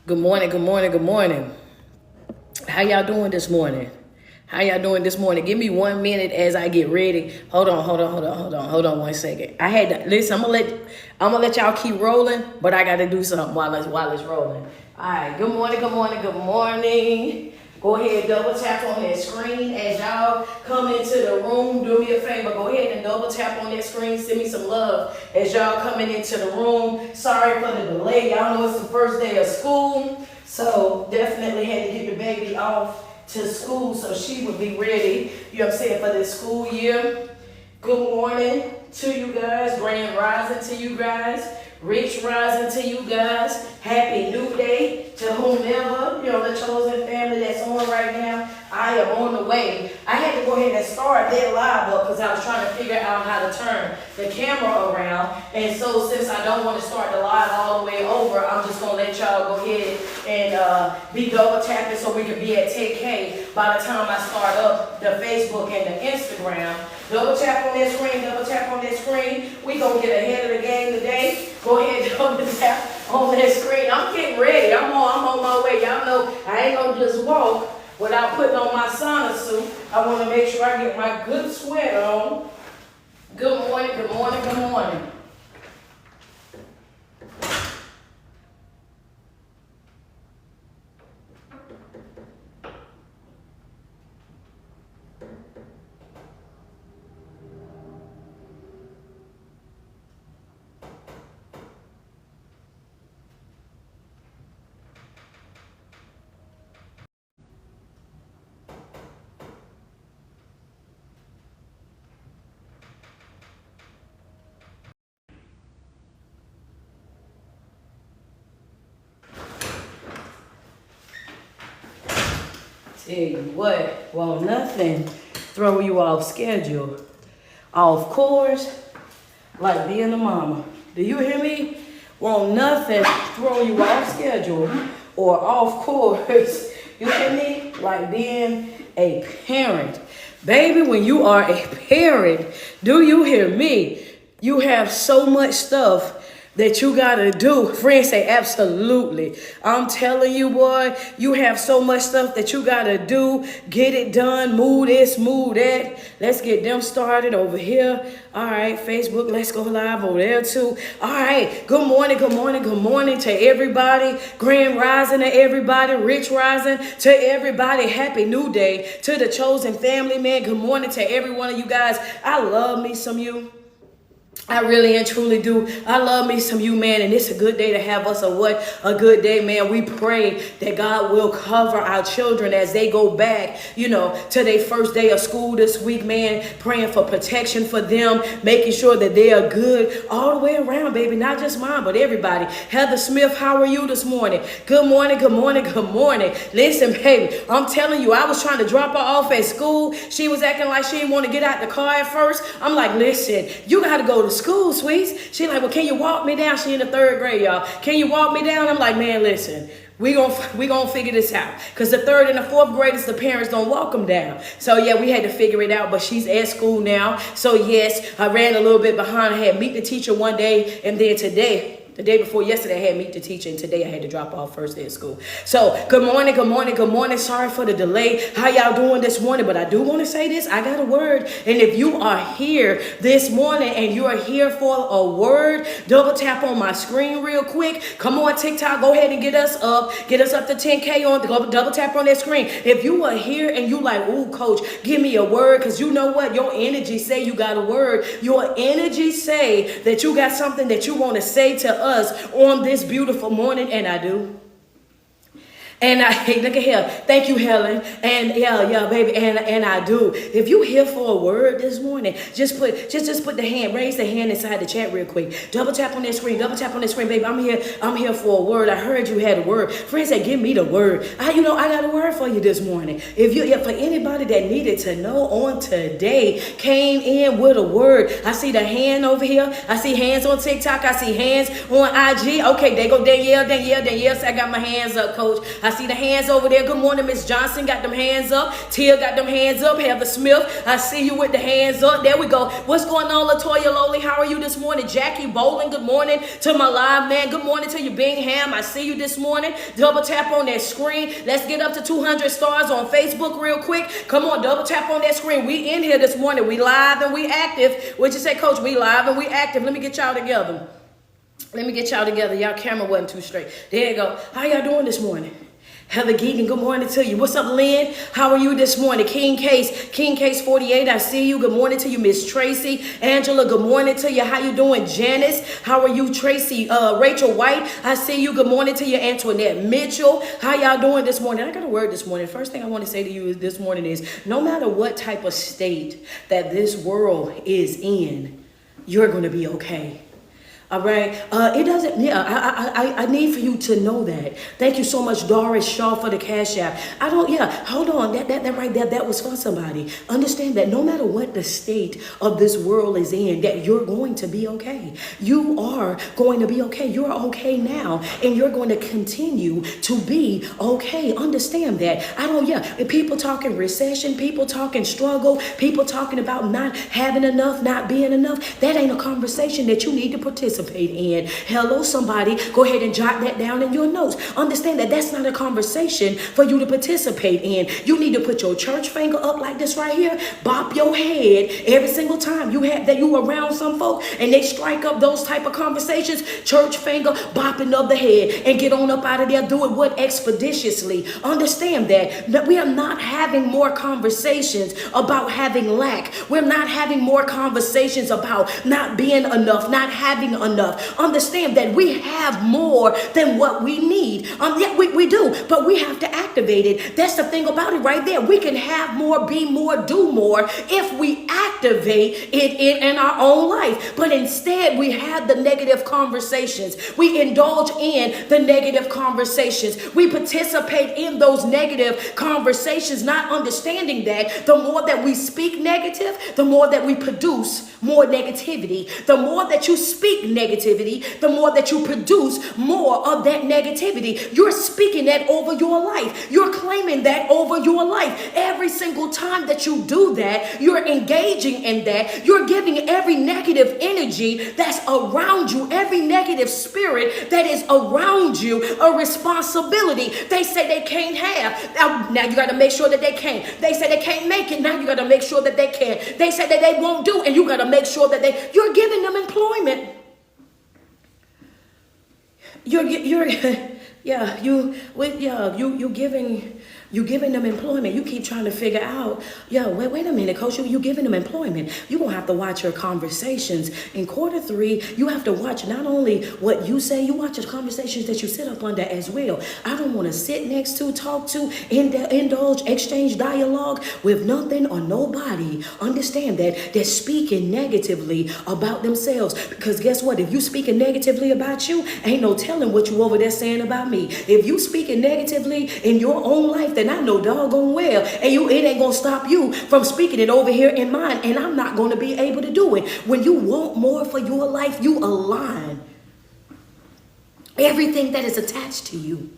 Good morning, good morning, good morning. How y'all doing this morning? How y'all doing this morning? Give me 1 minute as I get ready. Hold on 1 second. I had to listen. I'm gonna let y'all keep rolling, but I gotta do something while it's rolling. All right. Good morning, good morning, good morning. Go ahead, double tap on that screen as y'all come into the room. Do me a favor, go ahead and double tap on that screen. Send me some love as y'all coming into the room. Sorry for the delay. Y'all know it's the first day of school, so definitely had to get the baby off to school so she would be ready, you know what I'm saying, for this school year. Good morning to you guys. Grand rising to you guys. Rich rising to you guys. Happy new day to whomever, the chosen family that's on right now. I am on the way. I had to go ahead and start that live up because I was trying to figure out how to turn the camera around. And so since I don't want to start the live all the way over, I'm just going to let y'all go ahead and be double tapping so we can be at 10K by the time I start up the Facebook and the Instagram. Double tap on that screen, double tap on that screen. We gonna get ahead of the game today. Go ahead, double tap on that screen. I'm getting ready. I'm on my way. Y'all know I ain't gonna just walk without putting on my sauna suit. I want to make sure I get my good sweat on. Good morning, good morning, good morning. Tell you what, won't nothing throw you off schedule, off course, like being a mama. Do you hear me? Won't nothing throw you off schedule or off course, you hear me? Like being a parent. Baby, when you are a parent, do you hear me? You have so much stuff that you gotta do. Friends say absolutely. I'm telling you, boy, you have so much stuff that you gotta do. Get it done. Move this, move that. Let's get them started over here. All right, Facebook, let's go live over there too. All right, good morning, good morning, good morning to everybody. Grand rising to everybody. Rich rising to everybody. Happy new day to the chosen family, man. Good morning to every one of you guys. I love me some you. I really and truly do. I love me some you, man, and it's a good day to have us. A good day, man. We pray that God will cover our children as they go back, to their first day of school this week, man. Praying for protection for them, making sure that they are good all the way around, baby. Not just mine, but everybody. Heather Smith, how are you this morning? Good morning, good morning, good morning. Listen, baby, I'm telling you, I was trying to drop her off at school. She was acting like she didn't want to get out the car at first. I'm like, listen, you got to go to school, sweets. She like, well, can you walk me down? She in the 3rd grade, y'all. Can you walk me down? I'm like, man, listen, we gonna figure this out. Because the 3rd and the 4th graders, the parents don't walk them down. So yeah, we had to figure it out, but she's at school now. So yes, I ran a little bit behind. I had meet the teacher one day, and then today, the day before yesterday, I had meet the teacher, and today I had to drop off first day of school. So good morning, good morning, good morning. Sorry for the delay. How y'all doing this morning? But I do want to say this. I got a word. And if you are here this morning and you are here for a word, double tap on my screen real quick. Come on, TikTok. Go ahead and get us up. Get us up to 10K on. Double tap on that screen. If you are here and you like, ooh, coach, give me a word. Because you know what? Your energy say you got a word. Your energy say that you got something that you want to say to us on this beautiful morning, and I do. And hey, look at here. Thank you, Helen. And yeah, baby. And I do. If you here for a word this morning, just put the hand, raise the hand inside the chat real quick. Double tap on that screen. Double tap on that screen, baby. I'm here for a word. I heard you had a word. Friends said, give me the word. I got a word for you this morning. For anybody that needed to know on today, came in with a word. I see the hand over here. I see hands on TikTok. I see hands on IG. Okay, there go Danielle. Danielle said, I got my hands up, coach. I see the hands over there. Good morning, Miss Johnson. Got them hands up. Tia got them hands up. Heather Smith, I see you with the hands up. There we go. What's going on, Latoya Lowly? How are you this morning? Jackie Bowling, good morning to my live man. Good morning to you, Bingham. I see you this morning. Double tap on that screen. Let's get up to 200 stars on Facebook real quick. Come on, double tap on that screen. We in here this morning. We live and we active. What'd you say, Coach? We live and we active. Let me get y'all together. Y'all camera wasn't too straight. There you go. How y'all doing this morning? Heather Geegan, good morning to you. What's up, Lynn? How are you this morning? King Case 48, I see you. Good morning to you, Miss Tracy. Angela, good morning to you. How you doing? Janice, how are you? Tracy, Rachel White, I see you. Good morning to you. Antoinette Mitchell, how y'all doing this morning? I got a word this morning. First thing I want to say to you this morning is, no matter what type of state that this world is in, you're going to be okay. All right. It doesn't. Yeah. I need for you to know that. Thank you so much, Doris Shaw, for the cash app. I don't. Yeah. Hold on. That right there. That was for somebody. Understand that no matter what the state of this world is in, that you're going to be okay. You are going to be okay. You're okay now, and you're going to continue to be okay. Understand that. I don't. Yeah. People talking recession. People talking struggle. People talking about not having enough, not being enough. That ain't a conversation that you need to participate in. Hello, somebody. Go ahead and jot that down in your notes. Understand that that's not a conversation for you to participate in. You need to put your church finger up like this right here. Bop your head every single time you have that you around some folk and they strike up those type of conversations. Church finger, bopping of the head, and get on up out of there. Do it what expeditiously. Understand that we are not having more conversations about having lack. We're not having more conversations about not being enough, not having enough. Understand that we have more than what we need. Yeah, we do, but we have to activate it. That's the thing about it right there. We can have more, be more, do more if we activate it in our own life. But instead, we have the negative conversations. We indulge in the negative conversations. We participate in those negative conversations, not understanding that the more that we speak negative, the more that we produce more negativity. The more that you speak negativity, the more that you produce more of that negativity. You're speaking that over your life. You're claiming that over your life. Every single time that you do that, you're engaging in that. You're giving every negative energy that's around you, every negative spirit that is around you, a responsibility. They say they can't have. Now you got to make sure that they can. They say they can't make it. Now you got to make sure that they can. They say that they won't do, and you got to make sure that you're giving them employment. You giving them employment. You keep trying to figure out, wait a minute, Coach, you giving them employment. You're going to have to watch your conversations. In quarter 3, you have to watch not only what you say, you watch the conversations that you sit up under as well. I don't want to sit next to, talk to, indulge, exchange dialogue with nothing or nobody. Understand that they're speaking negatively about themselves. Because guess what? If you speaking negatively about you, ain't no telling what you over there saying about me. If you speaking negatively in your own life, then I know doggone well, and it ain't gonna stop you from speaking it over here in mine, and I'm not gonna be able to do it. When you want more for your life, you align everything that is attached to you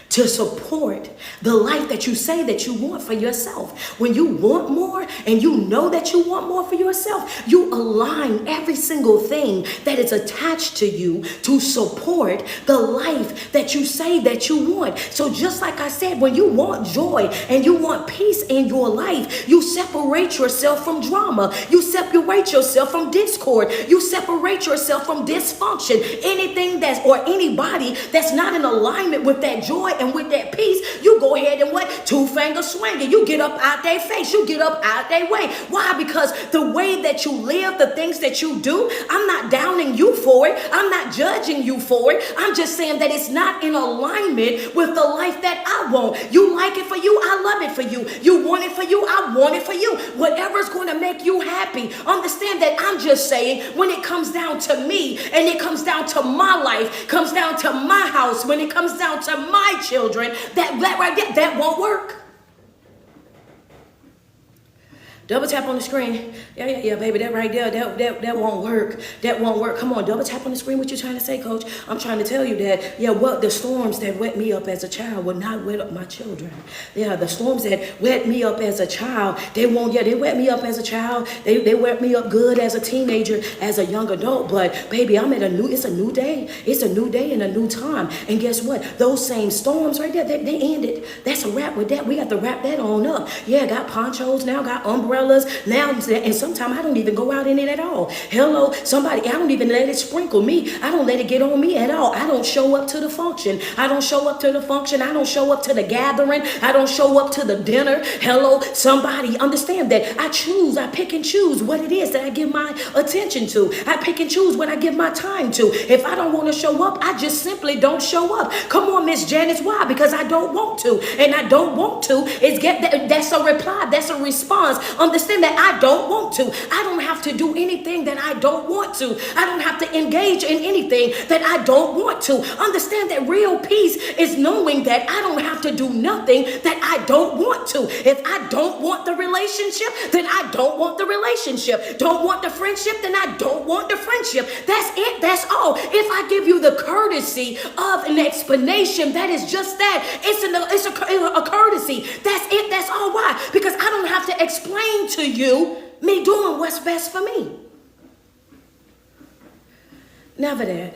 to support the life that you say that you want for yourself. When you want more and you know that you want more for yourself, you align every single thing that is attached to you to support the life that you say that you want. So just like I said, when you want joy and you want peace in your life, you separate yourself from drama. You separate yourself from discord. You separate yourself from dysfunction. Anything that's or anybody that's not in alignment with that joy and with that peace, you go ahead and what? Two-finger swinging. You get up out their face. You get up out their way. Why? Because the way that you live, the things that you do, I'm not downing you for it. I'm not judging you for it. I'm just saying that it's not in alignment with the life that I want. You like it for you. I love it for you. You want it for you. I want it for you. Whatever's going to make you happy. Understand that I'm just saying when it comes down to me and it comes down to my life, comes down to my house, when it comes down to my children, that right there, that won't work. Double tap on the screen. Yeah, baby, that right there, that won't work. That won't work. Come on, double tap on the screen. What you trying to say, coach? I'm trying to tell you that, yeah, what the storms that wet me up as a child will not wet up my children. Yeah, the storms that wet me up as a child, they won't, yeah, they wet me up as a child. They wet me up good as a teenager, as a young adult. But baby, it's a new day. It's a new day and a new time. And guess what? Those same storms right there, they ended. That's a wrap with that. We got to wrap that on up. Yeah, got ponchos now, got umbrellas now, and sometimes I don't even go out in it at all. Hello, somebody, I don't even let it sprinkle me. I don't let it get on me at all. I don't show up to the function. I don't show up to the function. I don't show up to the gathering. I don't show up to the dinner. Hello, somebody, understand that I pick and choose what it is that I give my attention to. I pick and choose what I give my time to. If I don't want to show up, I just simply don't show up. Come on, Miss Janice, why? Because I don't want to. And I don't want to is that's a reply. That's a response. Understand that I don't want to. I don't have to do anything that I don't want to. I don't have to engage in anything that I don't want to. Understand that real peace is knowing that I don't have to do nothing that I don't want to. If I don't want the relationship, then I don't want the relationship. Don't want the friendship, then I don't want the friendship. That's it. That's all. If I give you the courtesy of an explanation, that is just that. It's a courtesy. That's it. That's all. Why? Because I don't have to explain to you me doing what's best for me. Never that.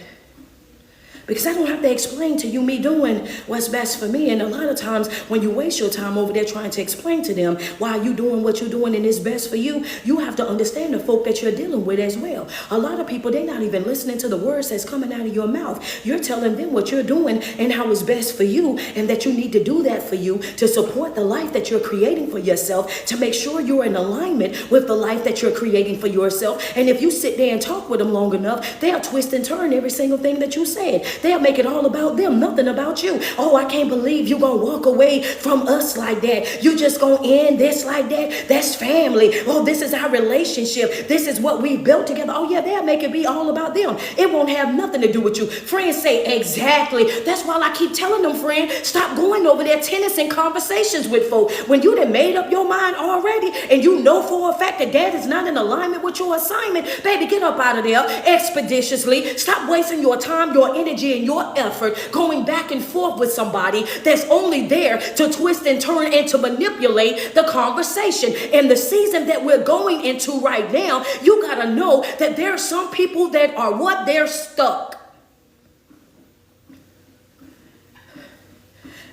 Because I don't have to explain to you me doing what's best for me. And a lot of times when you waste your time over there trying to explain to them why you doing what you're doing and it's best for you, you have to understand the folk that you're dealing with as well. A lot of people, they're not even listening to the words that's coming out of your mouth. You're telling them what you're doing and how it's best for you, and that you need to do that for you to support the life that you're creating for yourself, to make sure you're in alignment with the life that you're creating for yourself. And if you sit there and talk with them long enough, they'll twist and turn every single thing that you said. They'll make it all about them, nothing about you. Oh, I can't believe you gonna walk away from us like that. You just gonna end this like that. That's family. Oh, this is our relationship. This is what we built together. Oh yeah, they'll make it be all about them. It won't have nothing to do with you. Friends say, exactly. That's why I keep telling them, friend, stop going over there tennis conversations with folk. When you done made up your mind already and you know for a fact that is not in alignment with your assignment, baby, get up out of there expeditiously. Stop wasting your time, your energy, and your effort going back and forth with somebody that's only there to twist and turn and to manipulate the conversation. In the season that we're going into right now, you got to know that there are some people that are what? They're stuck.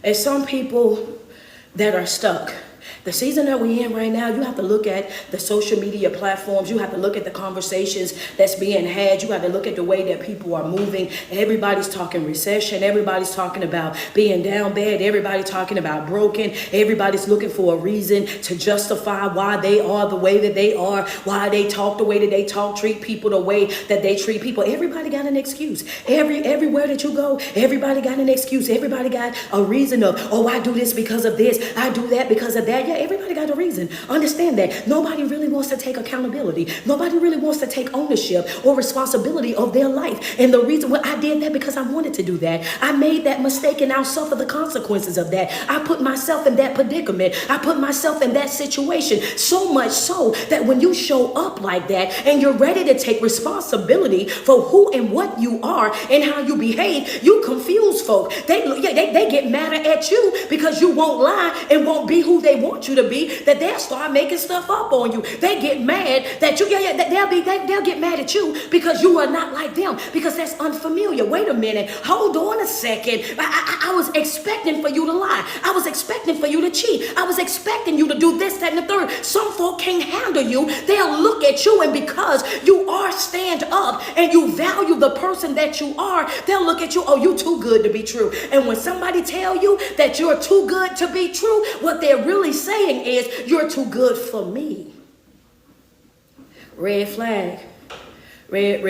And some people that are stuck. The season that we're in right now, you have to look at the social media platforms. You have to look at the conversations that's being had. You have to look at the way that people are moving. Everybody's talking recession. Everybody's talking about being down bad. Everybody's talking about broken. Everybody's looking for a reason to justify why they are the way that they are, why they talk the way that they talk, treat people the way that they treat people. Everybody got an excuse. Everywhere that you go, everybody got an excuse. Everybody got a reason of, oh, I do this because of this. I do that because of that. Yeah, everybody got a reason. Understand that. Nobody really wants to take accountability. Nobody really wants to take ownership or responsibility of their life. And the reason why I did that because I wanted to do that. I made that mistake and I'll suffer the consequences of that. I put myself in that predicament. I put myself in that situation. So much so that when you show up like that and you're ready to take responsibility for who and what you are and how you behave, you confuse folk. They get madder at you because you won't lie and won't be who they want you to be, that they'll start making stuff up on you. They get mad that they'll get mad at you because you are not like them, because that's unfamiliar. Wait a minute, hold on a second. I was expecting for you to lie. I was expecting for you to cheat. I was expecting you to do this, that, and the third. Some folk can't handle you. They'll look at you, and because you are stand up and you value the person that you are, they'll look at you, oh, you too good to be true. And when somebody tell you that you're too good to be true, what they're really saying is, you're too good for me. Red flag. Red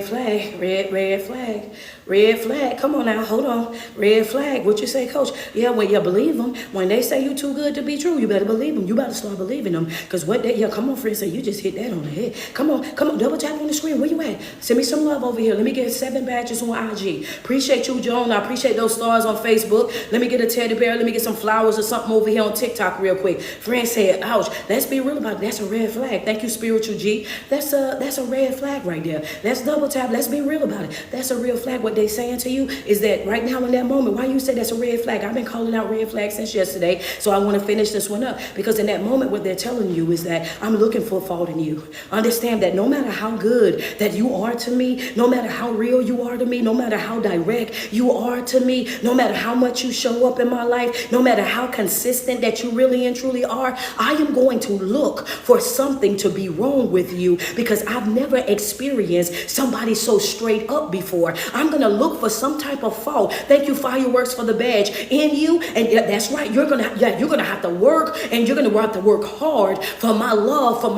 flag, red flag, red flag. Come on now, hold on. Red flag. What you say, coach? Yeah, when you believe them, when they say you too good to be true, you better believe them. You better start believing them. Because what they, yeah, come on, friends, say you just hit that on the head. Come on, double tap on the screen. Where you at? Send me some love over here. Let me get 7 badges on IG. Appreciate you, Joan. I appreciate those stars on Facebook. Let me get a teddy bear. Let me get some flowers or something over here on TikTok real quick. Friends said, ouch. Let's be real about it. That's a red flag. Thank you, Spiritual G. That's a red flag right there. Let's double tap. Let's be real about it. That's a real flag. What they saying to you is that right now in that moment, why you say that's a red flag? I've been calling out red flags since yesterday, so I want to finish this one up. Because in that moment, what they're telling you is that I'm looking for a fault in you. Understand that no matter how good that you are to me, no matter how real you are to me, no matter how direct you are to me, no matter how much you show up in my life, no matter how consistent that you really and truly are, I am going to look for something to be wrong with you because I've never experienced somebody so straight up before. I'm going to look for some type of fault. Thank you, Fireworks, for the badge in you. And yeah, that's right. You're going to have to work, and you're going to have to work hard for my love, for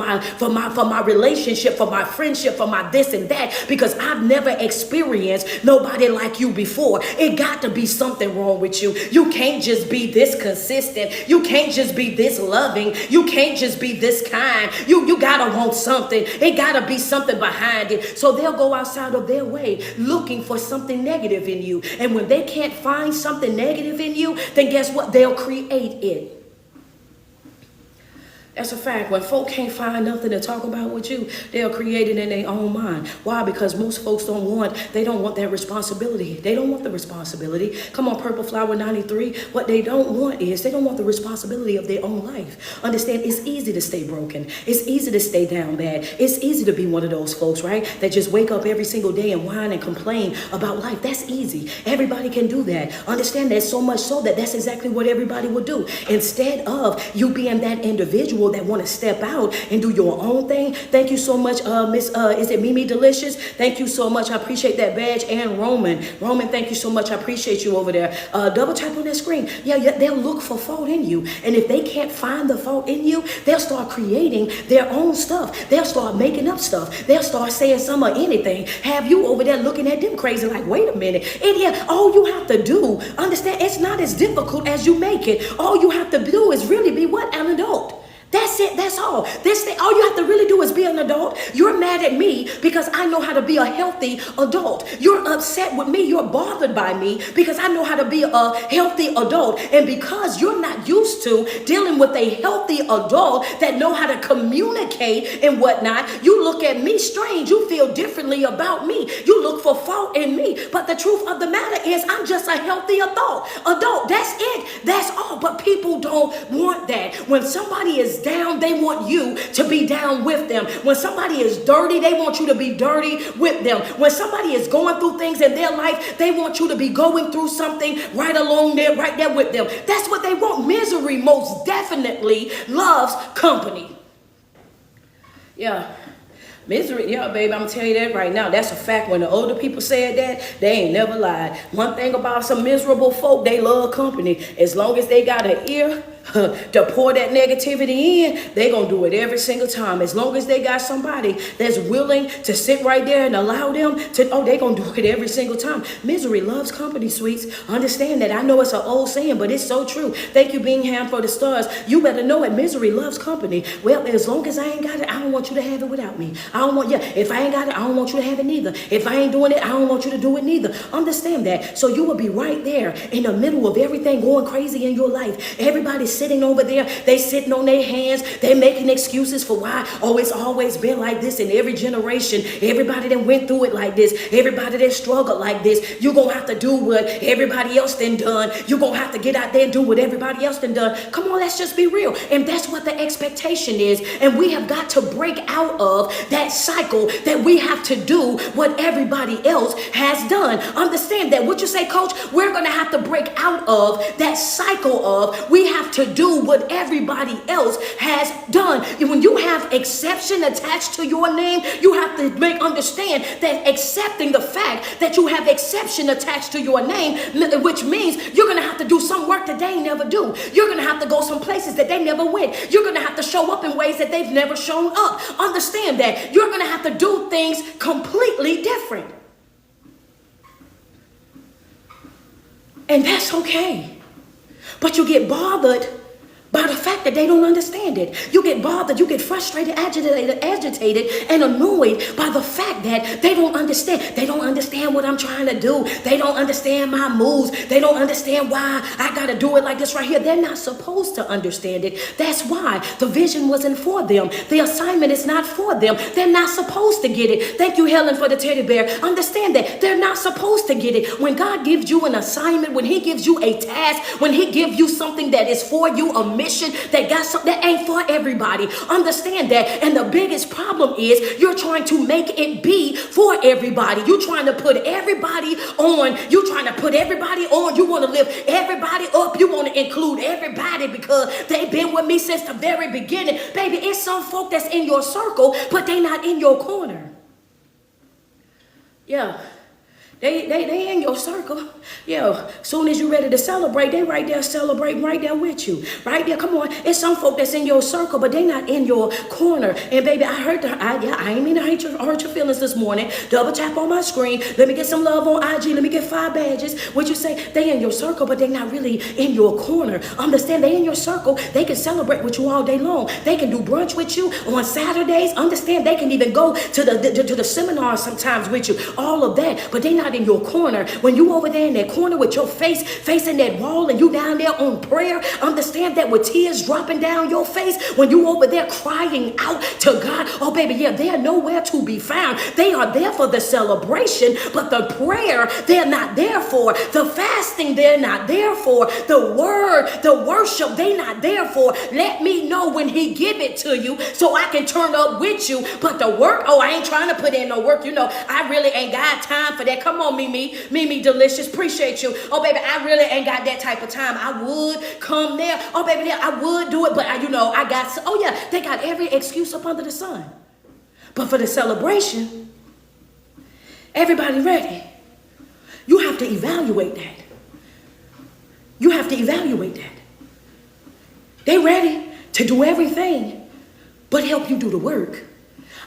my relationship, for my friendship, for my this and that, because I've never experienced nobody like you before. It got to be something wrong with you. You can't just be this consistent. You can't just be this loving. You can't just be this kind. You gotta want something. It gotta be something behind it. So they'll go outside of their way looking for something negative in you. And when they can't find something negative in you, then guess what? They'll create it. That's a fact. When folk can't find nothing to talk about with you, they'll create it in their own mind. Why? Because most folks don't want that responsibility. They don't want the responsibility. Come on, Purple Flower 93. What they don't want the responsibility of their own life. Understand, it's easy to stay broken. It's easy to stay down bad. It's easy to be one of those folks, right? That just wake up every single day and whine and complain about life. That's easy. Everybody can do that. Understand that, so much so that that's exactly what everybody would do. Instead of you being that individual that want to step out and do your own thing. Thank you so much, Miss, is it Mimi Delicious? Thank you so much. I appreciate that badge. And Roman, thank you so much. I appreciate you over there. Double tap on that screen. Yeah, they'll look for fault in you. And if they can't find the fault in you, they'll start creating their own stuff. They'll start making up stuff. They'll start saying some or anything. Have you over there looking at them crazy like, wait a minute. And yeah, all you have to do, understand, it's not as difficult as you make it. All you have to do is really be what? An adult. That's it. That's all. All you have to really do is be an adult. You're mad at me because I know how to be a healthy adult. You're upset with me. You're bothered by me because I know how to be a healthy adult. And because you're not used to dealing with a healthy adult that know how to communicate and whatnot, you look at me strange. You feel differently about me. You look for fault in me. But the truth of the matter is I'm just a healthy adult. That's it. That's all. But people don't want that. When somebody is down, they want you to be down with them. When somebody is dirty, they want you to be dirty with them. When somebody is going through things in their life, they want you to be going through something right along there, right there with them. That's what they want. Misery most definitely loves company. Yeah. Misery, yeah, baby, I'm gonna tell you that right now. That's a fact. When the older people said that, they ain't never lied. One thing about some miserable folk, they love company. As long as they got an ear to pour that negativity in, they gonna do it every single time. As long as they got somebody that's willing to sit right there and allow them to, they gonna do it every single time. Misery loves company, sweets. Understand that. I know it's an old saying, but it's so true. Thank you, Bingham, for the stars. You better know it. Misery loves company. Well, as long as I ain't got it, I don't want you to have it without me. I don't want, if I ain't got it, I don't want you to have it neither. If I ain't doing it, I don't want you to do it neither. Understand that. So you will be right there in the middle of everything going crazy in your life. Everybody's sitting over there. They sitting on their hands. They making excuses for why. Oh, it's always been like this in every generation. Everybody that went through it like this. Everybody that struggled like this. You're going to have to do what everybody else done done. You're going to have to get out there and do what everybody else done done. Come on, let's just be real. And that's what the expectation is. And we have got to break out of that cycle that we have to do what everybody else has done. Understand that. What you say, coach? We're going to have to break out of that cycle of we have to to do what everybody else has done. And when you have exception attached to your name, you have to understand that accepting the fact that you have exception attached to your name, which means you're going to have to do some work that they never do. You're going to have to go some places that they never went. You're going to have to show up in ways that they've never shown up. Understand that you're going to have to do things completely different. And that's okay. But you get bothered by the fact that they don't understand it. You get bothered, you get frustrated, agitated, and annoyed by the fact that they don't understand. They don't understand what I'm trying to do. They don't understand my moves. They don't understand why I got to do it like this right here. They're not supposed to understand it. That's why the vision wasn't for them. The assignment is not for them. They're not supposed to get it. Thank you, Helen, for the teddy bear. Understand that they're not supposed to get it. When God gives you an assignment, when he gives you a task, when he gives you something that is for you, a mission that ain't for everybody. Understand that. And the biggest problem is you're trying to make it be for everybody. You're trying to put everybody on. You're trying to put everybody on. You want to lift everybody up. You want to include everybody because they've been with me since the very beginning. Baby, it's some folk that's in your circle, but they not in your corner. Yeah. They in your circle. Yeah, soon as you're ready to celebrate, they right there celebrating right there with you. Right there, come on. It's some folk that's in your circle, but they not in your corner. And baby, I ain't mean to hurt your feelings this morning. Double tap on my screen. Let me get some love on IG. Let me get 5 badges. What you say? They in your circle, but they not really in your corner. Understand, they in your circle. They can celebrate with you all day long. They can do brunch with you on Saturdays. Understand, they can even go to the seminar sometimes with you. All of that, but they not in your corner. When you over there in that corner with your face facing that wall and you down there on prayer, understand that with tears dropping down your face, when you over there crying out to God, oh baby, yeah, they're nowhere to be found. They are there for the celebration, but the prayer, they're not there for. The fasting, they're not there for. The word, the worship, they not there for. Let me know when he give it to you so I can turn up with you. But the work, oh, I ain't trying to put in no work. You know, I really ain't got time for that. Come on, Mimi Delicious, appreciate you. Oh baby, I really ain't got that type of time. I would come there. Oh baby, yeah, I would do it, but I got, oh yeah, they got every excuse up under the sun. But for the celebration, everybody ready. You have to evaluate that. You have to evaluate that. They ready to do everything but help you do the work.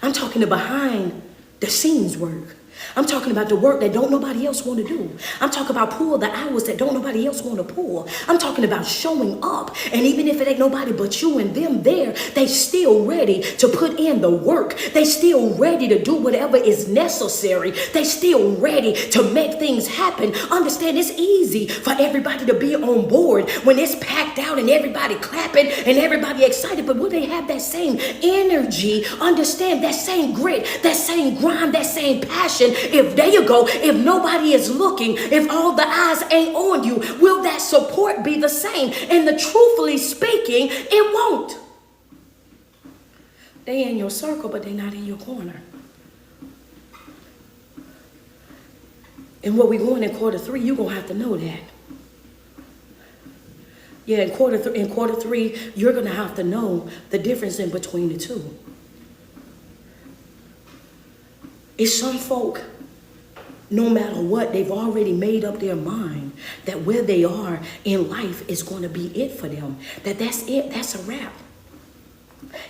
I'm talking the behind the scenes work. I'm talking about the work that don't nobody else want to do. I'm talking about pull the hours that don't nobody else want to pull. I'm talking about showing up. And even if it ain't nobody but you and them there, they still ready to put in the work. They still ready to do whatever is necessary. They still ready to make things happen. Understand, it's easy for everybody to be on board when it's packed out and everybody clapping and everybody excited. But will they have that same energy? Understand, that same grit, that same grind, that same passion. If there you go, if nobody is looking, if all the eyes ain't on you, will that support be the same? And truthfully speaking, it won't. They in your circle, but they not in your corner. And what we going in quarter 3, you're going to have to know that. Yeah, in quarter 3, you're going to have to know the difference in between the two. It's some folk, no matter what, they've already made up their mind that where they are in life is going to be it for them. That's it. That's a wrap.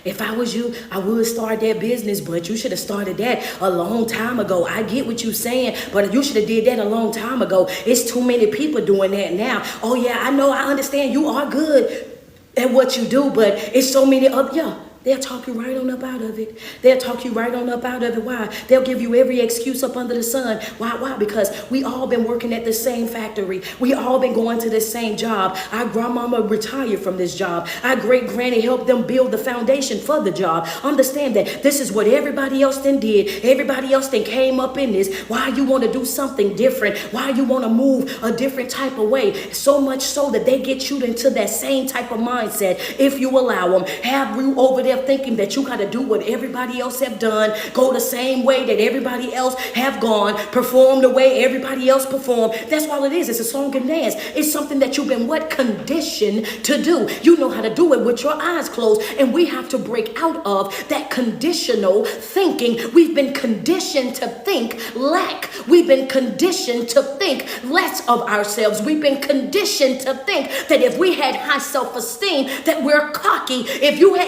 If I was you, I would start that business, but you should have started that a long time ago. I get what you're saying, but you should have did that a long time ago. It's too many people doing that now. Oh yeah, I know, I understand you are good at what you do, but it's so many other, yeah. They'll talk you right on up out of it. They'll talk you right on up out of it. Why? They'll give you every excuse up under the sun. Why? Because we all been working at the same factory. We all been going to the same job. Our grandmama retired from this job. Our great granny helped them build the foundation for the job. Understand that this is what everybody else then did. Everybody else then came up in this. Why you want to do something different? Why you want to move a different type of way? So much so that they get you into that same type of mindset. If you allow them, have you over there of thinking that you got to do what everybody else have done, go the same way that everybody else have gone, perform the way everybody else performed. That's all it is. It's a song and dance. It's something that you've been conditioned to do. You know how to do it with your eyes closed, and we have to break out of that conditional thinking. We've been conditioned to think lack. We've been conditioned to think less of ourselves. We've been conditioned to think that if we had high self-esteem, that we're cocky. If you had,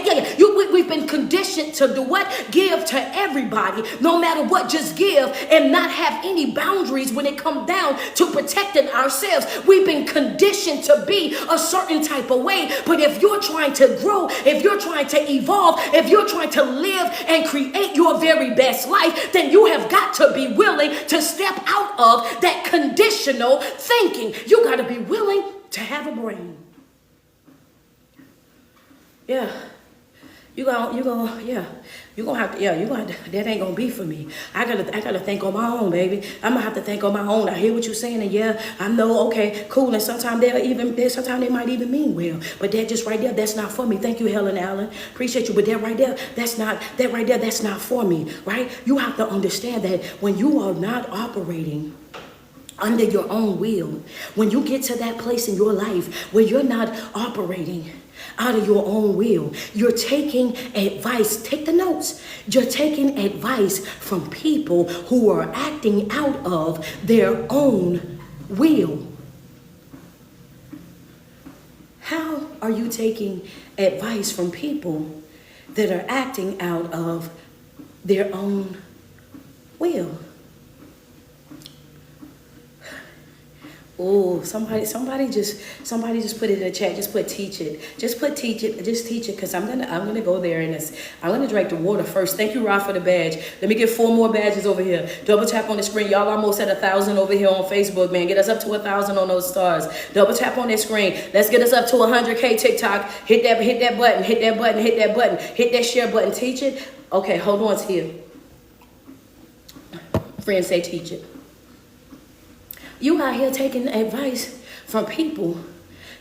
we've been conditioned to do what? Give to everybody, no matter what, just give and not have any boundaries when it comes down to protecting ourselves. We've been conditioned to be a certain type of way, but if you're trying to grow, if you're trying to evolve, if you're trying to live and create your very best life, then you have got to be willing to step out of that conditional thinking. You got to be willing to have a brain. Yeah. You're gonna have to, that ain't gonna be for me. I gotta think on my own, baby. I'm gonna have to think on my own. I hear what you're saying, and yeah, I know, okay, cool. And sometimes they might even mean well. But that just right there, that's not for me. Thank you, Helen Allen. Appreciate you. But that right there, that's not for me, right? You have to understand that when you are not operating under your own will, when you get to that place in your life where you're not operating out of your own will, you're taking advice. Take the notes. You're taking advice from people who are acting out of their own will. How are you taking advice from people that are acting out of their own will? Oh, somebody just put it in the chat. Just put teach it. Just put teach it. Just teach it, because I'm gonna go there and I'm gonna drink the water first. Thank you, Rob, for the badge. Let me get 4 more badges over here. Double tap on the screen. Y'all almost at 1,000 over here on Facebook, man. Get us up to 1,000 on those stars. Double tap on that screen. Let's get us up to 100K TikTok. Hit that button. Hit that button. Hit that button. Hit that share button. Teach it. Okay, hold on here. Friends say teach it. You out here taking advice from people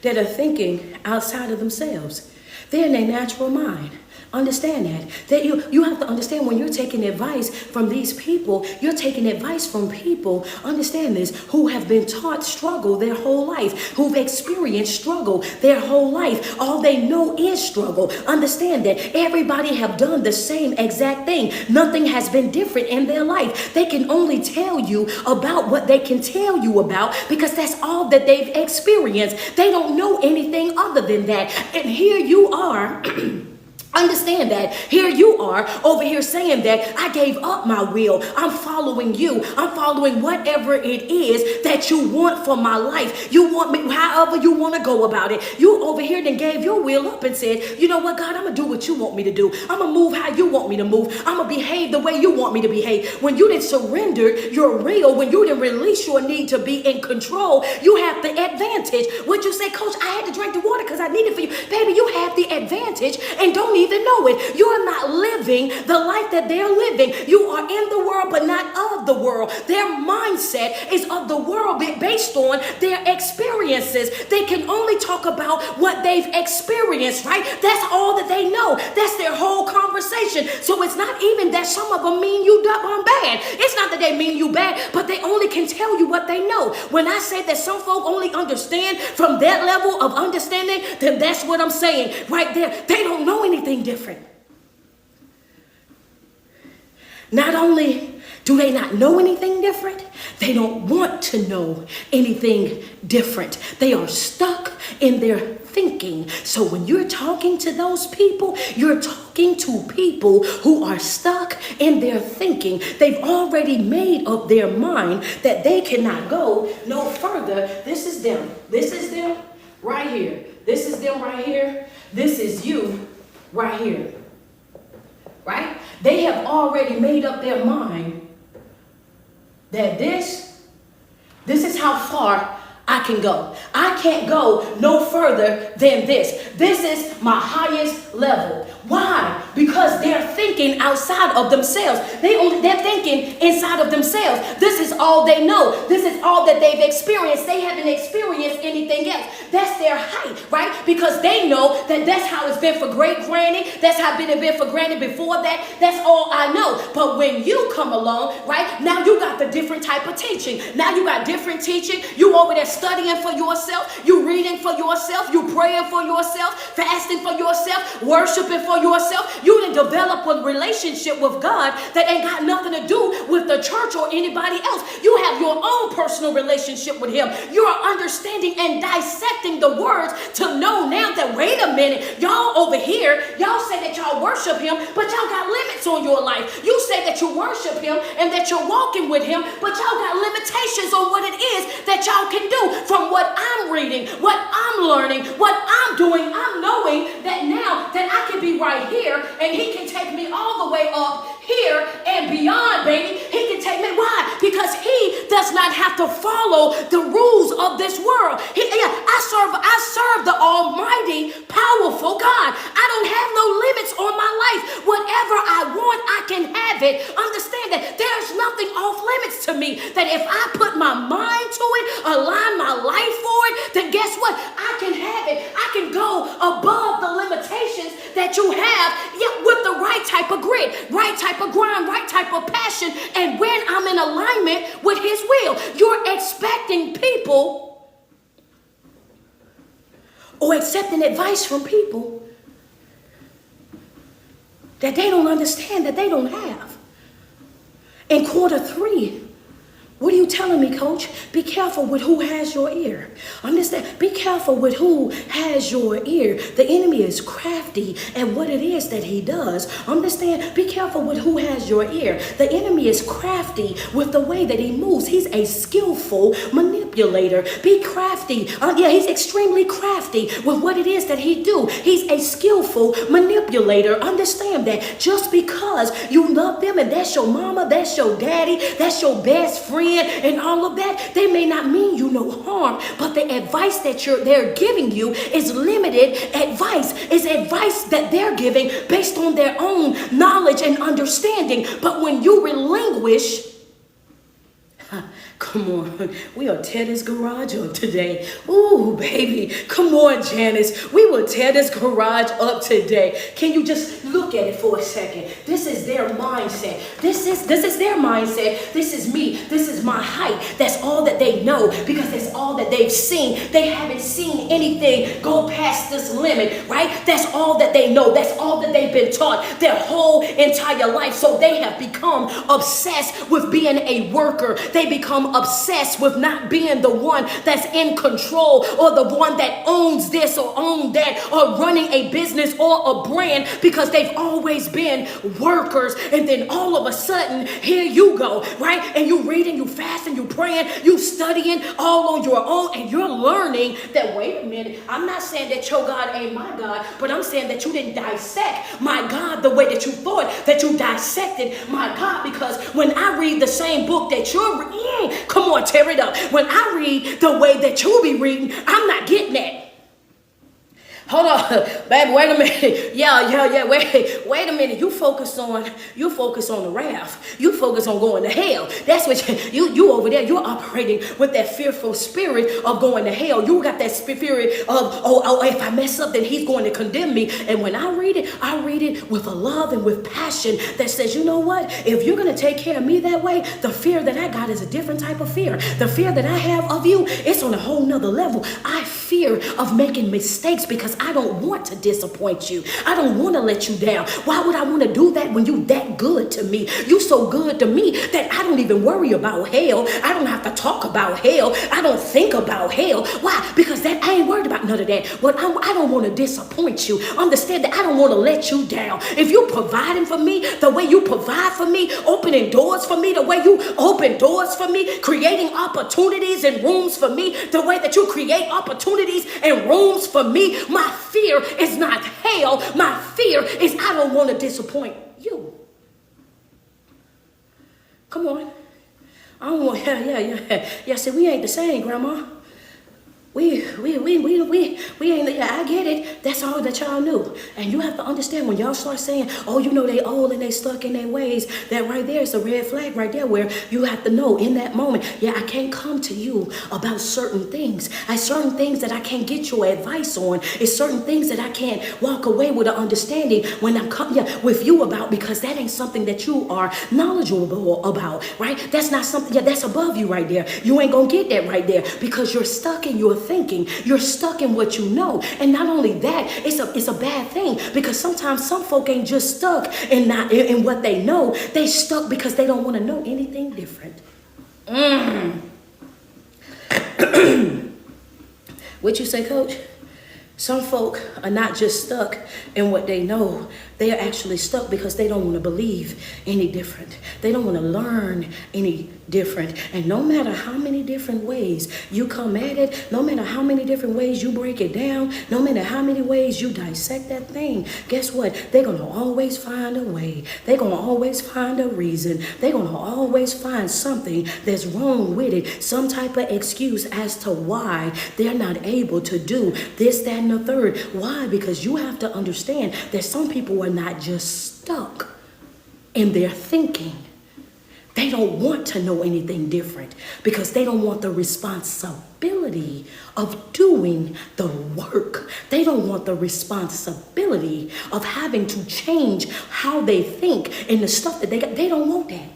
that are thinking outside of themselves. They're in their natural mind. Understand that you have to understand, when you're taking advice from these people, you're taking advice from people, understand this, who have been taught struggle their whole life, who've experienced struggle their whole life. All they know is struggle. Understand that everybody have done the same exact thing. Nothing has been different in their life. They can only tell you about what they can tell you about, because that's all that they've experienced. They don't know anything other than that. And here you are. Understand that. Here you are over here saying that I gave up my will. I'm following you. I'm following whatever it is that you want for my life. You want me however you want to go about it. You over here then gave your will up and said, you know what, God, I'm going to do what you want me to do. I'm going to move how you want me to move. I'm going to behave the way you want me to behave. When you didn't surrender your will, when you didn't release your need to be in control, you have the advantage. Would you say, Coach, I had to drink the water because I need it for you? Baby, you have the advantage and don't even know it. You're not living the life that they're living. You are in the world, but not of the world. Their mindset is of the world based on their experiences. They can only talk about what they've experienced, right? That's all that they know. That's their whole conversation. So it's not even that some of them mean you bad. It's not that they mean you bad, but they only can tell you what they know. When I say that some folk only understand from that level of understanding, then that's what I'm saying right there. They don't know anything different. Not only do they not know anything different, they don't want to know anything different. They are stuck in their thinking. So when you're talking to those people, you're talking to people who are stuck in their thinking. They've already made up their mind that they cannot go no further. This is them. This is them right here. This is them right here. This is you right here. Right? They have already made up their mind that this is how far I can go. I I can't go no further than this. This is my highest level. Why? Because they're thinking outside of themselves. They're thinking inside of themselves. This is all they know. This is all that they've experienced. They haven't experienced anything else. That's their height, right? Because they know that that's how it's been for great granny. That's how it's been for granny before that. That's all I know. But when you come along, right, now you got the different type of teaching. Now you got different teaching. You over there studying for yourself. You reading for yourself. You praying for yourself. Fasting for yourself. Worshiping for yourself. You didn't develop a relationship with God that ain't got nothing to do with the church or anybody else. You have your own personal relationship with him. You are understanding and dissecting the words to know now that, wait a minute, y'all over here, y'all say that y'all worship him, but y'all got limits on your life. You say that you worship him and that you're walking with him, but y'all got limitations on what it is that y'all can do. From what I'm reading, what I'm learning, what I'm doing, I'm knowing that now that I can be right here and he can take me all the way up here and beyond, baby. He can take me. Why? Because he does not have to follow the rules of this world. I serve the almighty, powerful God. I don't have no limits on my life. Whatever I want, I can have it. Understand that there's nothing off limits to me. That if I put my mind to it, align my life for it, then guess what? I can have it. I can go above the limitations that you have, yet with the right type of grit, right type of grind, right type of passion. And when I'm in alignment with his will, you're expecting people or accepting advice from people that they don't understand, that they don't have. In quarter 3, what are you telling me, coach? Be careful with who has your ear. Understand? Be careful with who has your ear. The enemy is crafty at what it is that he does. Understand? Be careful with who has your ear. The enemy is crafty with the way that he moves. He's a skillful manipulator. Be crafty. He's extremely crafty with what it is that he do. He's a skillful manipulator. Understand that. Just because you love them and that's your mama, that's your daddy, that's your best friend, and all of that, they may not mean you no harm, but the advice that they're giving you is limited advice. It's advice that they're giving based on their own knowledge and understanding. But when you relinquish, come on, we will tear this garage up today. Ooh, baby, come on, Janice. We will tear this garage up today. Can you just look at it for a second? This is their mindset. This is their mindset. This is me. This is my height. That's all that they know because that's all that they've seen. They haven't seen anything go past this limit, right? That's all that they know. That's all that they've been taught their whole entire life. So they have become obsessed with being a worker. They become obsessed with not being the one that's in control or the one that owns this or owns that or running a business or a brand because they've always been workers. And then all of a sudden, here you go, right? And you reading, you fasting, you praying, you studying all on your own, and you're learning that, wait a minute, I'm not saying that your God ain't my God, but I'm saying that you didn't dissect my God the way that you thought that you dissected my God. Because when I read the same book that you're reading, come on, tear it up. When I read the way that you be reading, I'm not getting that. Hold on, baby, wait a minute. Yeah, wait a minute. You focus on the wrath. You focus on going to hell. That's what you over there, you're operating with that fearful spirit of going to hell. You got that spirit of, oh, if I mess up, then he's going to condemn me. And when I read it with a love and with passion that says, you know what? If you're going to take care of me that way, the fear that I got is a different type of fear. The fear that I have of you, it's on a whole nother level. I fear of making mistakes because I don't want to disappoint you. I don't want to let you down. Why would I want to do that when you that good to me? You so good to me that I don't even worry about hell. I don't have to talk about hell. I don't think about hell. Why? Because that I ain't worried about none of that. But I don't want to disappoint you. Understand that I don't want to let you down. If you're providing for me the way you provide for me, opening doors for me the way you open doors for me, creating opportunities and rooms for me the way that you create opportunities and rooms for me, my fear is not hell. My fear is I don't want to disappoint you. Come on. I don't want, yeah. See, we ain't the same, Grandma. we ain't, yeah, I get it. That's all that y'all knew. And you have to understand when y'all start saying, oh, you know, they old and they stuck in their ways, that right there is a red flag right there where you have to know in that moment, yeah, I can't come to you about certain things. Certain things that I can't get your advice on. It's certain things that I can't walk away with an understanding when I'm coming with you about, because that ain't something that you are knowledgeable about, right? That's not something, yeah, that's above you right there. You ain't gonna get that right there because you're stuck in your thinking. You're stuck in what you know. And not only that, it's a bad thing, because sometimes some folk ain't just stuck in what they know. They stuck because they don't want to know anything different. What you say, Coach? Some folk are not just stuck in what they know. They are actually stuck because they don't want to believe any different. They don't want to learn any different. And no matter how many different ways you come at it, no matter how many different ways you break it down, no matter how many ways you dissect that thing, guess what? They're going to always find a way. They're going to always find a reason. They're going to always find something that's wrong with it, some type of excuse as to why they're not able to do this, that, and the third. Why? Because you have to understand that some people are not just stuck in their thinking. They don't want to know anything different because they don't want the responsibility of doing the work. They don't want the responsibility of having to change how they think and the stuff that they got. They don't want that.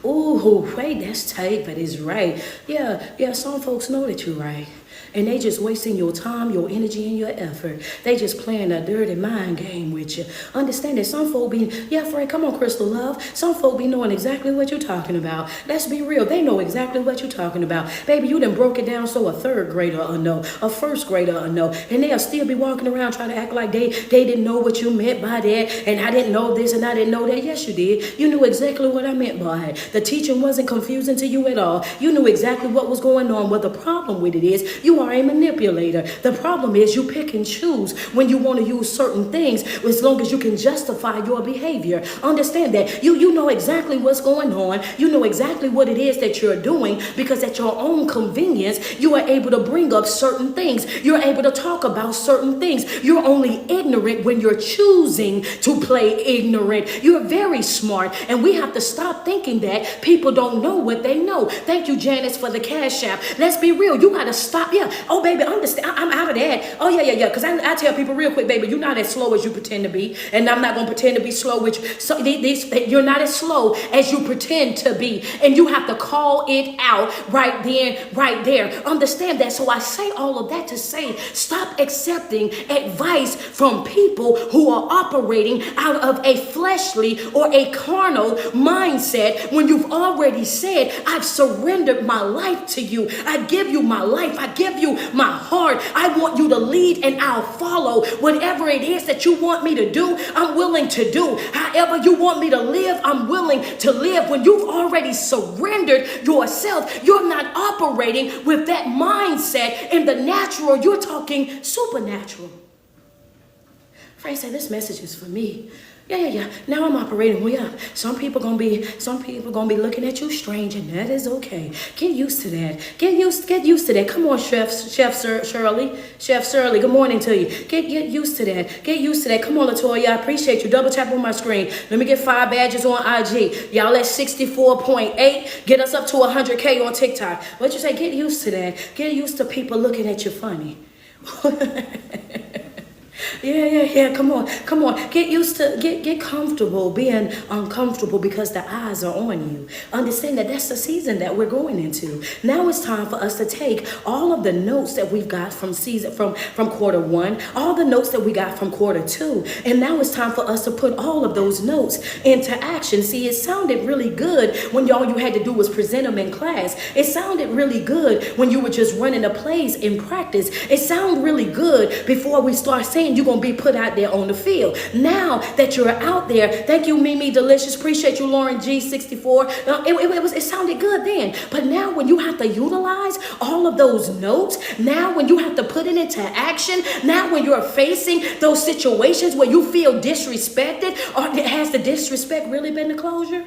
Ooh, wait, that's tight, but it's right. Yeah, some folks know that you're right. And they just wasting your time, your energy, and your effort. They just playing a dirty mind game with you. Understand that some folk be, yeah, Frank, come on, Crystal Love. Some folk be knowing exactly what you're talking about. Let's be real. They know exactly what you're talking about. Baby, you done broke it down so a third grader will know, a first grader will know. And they'll still be walking around trying to act like they didn't know what you meant by that. And I didn't know this and I didn't know that. Yes, you did. You knew exactly what I meant by it. The teaching wasn't confusing to you at all. You knew exactly what was going on. What the problem with it is, you are a manipulator. The problem is you pick and choose when you want to use certain things as long as you can justify your behavior. Understand that. You know exactly what's going on. You know exactly what it is that you're doing because at your own convenience, you are able to bring up certain things. You're able to talk about certain things. You're only ignorant when you're choosing to play ignorant. You're very smart, and we have to stop thinking that people don't know what they know. Thank you, Janice, for the cash app. Let's be real. You got to stop. Yeah. Oh, baby, understand. I'm out of that. Oh, yeah. Because I tell people real quick, baby, you're not as slow as you pretend to be. And I'm not going to pretend to be slow with you. So you're not as slow as you pretend to be. And you have to call it out right then, right there. Understand that. So I say all of that to say, stop accepting advice from people who are operating out of a fleshly or a carnal mindset when you've already said, I've surrendered my life to you. I give you my life. I give you my heart. I want you to lead and I'll follow. Whatever it is that you want me to do, I'm willing to do. However you want me to live, I'm willing to live. When you've already surrendered yourself, you're not operating with that mindset in the natural. You're talking supernatural. Frank said, this message is for me. Yeah. Now I'm operating. Well, yeah. Some people gonna be looking at you strange, and that is okay. Get used to that. Get used to that. Come on, Chef Shirley. Good morning to you. Get used to that. Get used to that. Come on, Latoya. I appreciate you. Double tap on my screen. Let me get 5 badges on IG. Y'all at 64.8. Get us up to 100K on TikTok. What you say? Get used to that. Get used to people looking at you funny. Yeah. Come on. Get used to, get comfortable being uncomfortable because the eyes are on you. Understand that that's the season that we're going into. Now it's time for us to take all of the notes that we've got from quarter one, all the notes that we got from quarter two, and now it's time for us to put all of those notes into action. See, it sounded really good when all you had to do was present them in class. It sounded really good when you were just running the plays in practice. It sounded really good before we start saying you're going to be put out there on the field. Now that you're out there, thank you, Mimi Delicious. Appreciate you, Lauren G64. It sounded good then. But now when you have to utilize all of those notes, now when you have to put it into action, now when you're facing those situations where you feel disrespected, or has the disrespect really been the closure?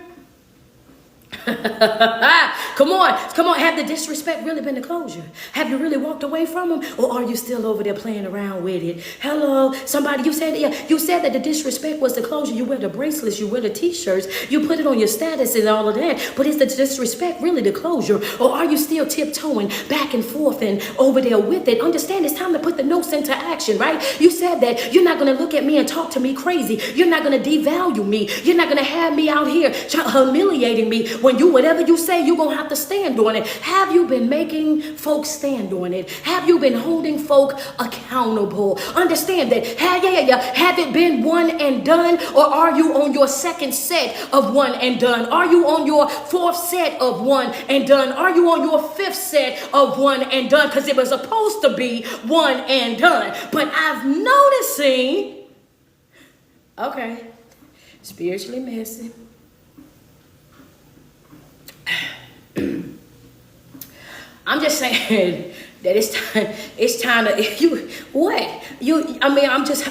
Come on, come on. Have the disrespect really been the closure? Have you really walked away from them, or are you still over there playing around with it? Hello, somebody. You said, yeah, you said that the disrespect was the closure. You wear the bracelets, you wear the t-shirts, you put it on your status and all of that. But is the disrespect really the closure, or are you still tiptoeing back and forth and over there with it? Understand, it's time to put the notes into action, right? You said that you're not going to look at me and talk to me crazy. You're not going to devalue me. You're not going to have me out here humiliating me. When you, whatever you say, you're going to have to stand on it. Have you been making folks stand on it? Have you been holding folk accountable? Understand that. Have it been one and done, or are you on your second set of one and done? Are you on your fourth set of one and done? Are you on your fifth set of one and done? Because it was supposed to be one and done. But I've noticing, okay, spiritually messy. I'm just saying that it's time to,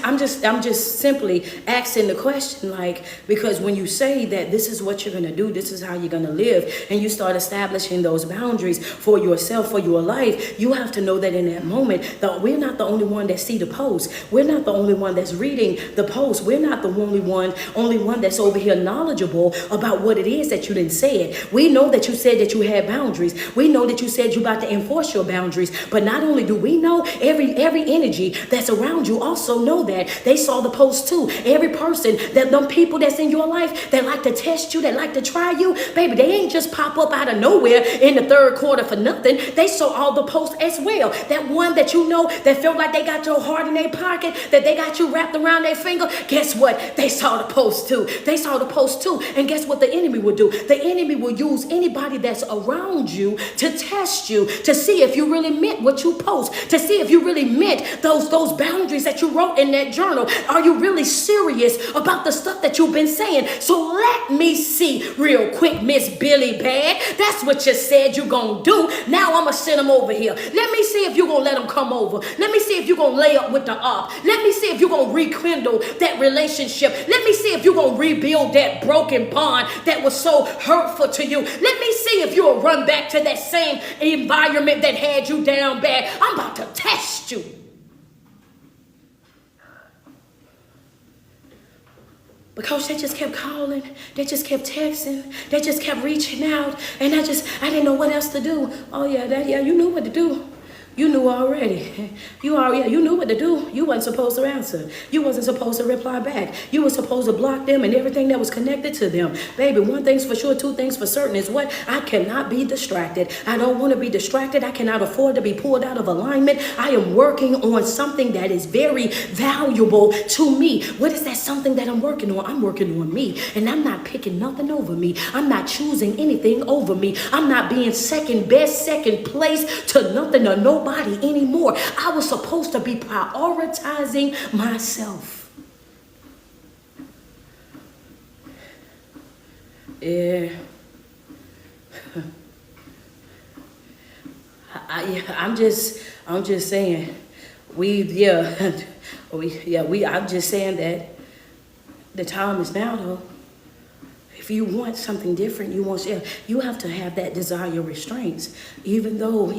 I'm just simply asking the question, like, because when you say that this is what you're going to do, this is how you're going to live, and you start establishing those boundaries for yourself, for your life, you have to know that in that moment, that we're not the only one that see the post. We're not the only one that's reading the post. We're not the only one that's over here knowledgeable about what it is that you didn't say it. We know that you said that you had boundaries. We know that you said you're about to enforce your boundaries. But not only do we know, every energy that's around you also know that. They saw the post too. Every person, that them people that's in your life that like to test you, that like to try you, baby, they ain't just pop up out of nowhere in the third quarter for nothing. They saw all the posts as well. That one that you know that felt like they got your heart in their pocket, that they got you wrapped around their finger. Guess what? They saw the post too. They saw the post too. And guess what the enemy will do? The enemy will use anybody that's around you to test you, to see if you really meant what you post, to see if you really meant those boundaries that you wrote in that journal. Are you really serious about the stuff that you've been saying? So let me see real quick, Miss Billy Bad. That's what you said you're gonna do. Now I'm gonna send them over here. Let me see if you're gonna let them come over. Let me see if you're gonna lay up with the op. Let me see if you're gonna rekindle that relationship. Let me see if you're gonna rebuild that broken bond that was so hurtful to you. Let me see if you'll run back to that same environment that had you down bad. I'm about to test you. Because they just kept calling, they just kept texting, they just kept reaching out, and I didn't know what else to do. Oh yeah, you knew what to do. You knew already. You knew what to do. You wasn't supposed to answer. You wasn't supposed to reply back. You were supposed to block them and everything that was connected to them. Baby, one thing's for sure, two things for certain is what? I cannot be distracted. I don't want to be distracted. I cannot afford to be pulled out of alignment. I am working on something that is very valuable to me. What is that something that I'm working on? I'm working on me. And I'm not picking nothing over me. I'm not choosing anything over me. I'm not being second best, second place to nothing or nobody anymore. I was supposed to be prioritizing myself. Yeah. I'm just saying, I'm just saying that the time is now though. If you want something different, you have to have that desire restraints. Even though,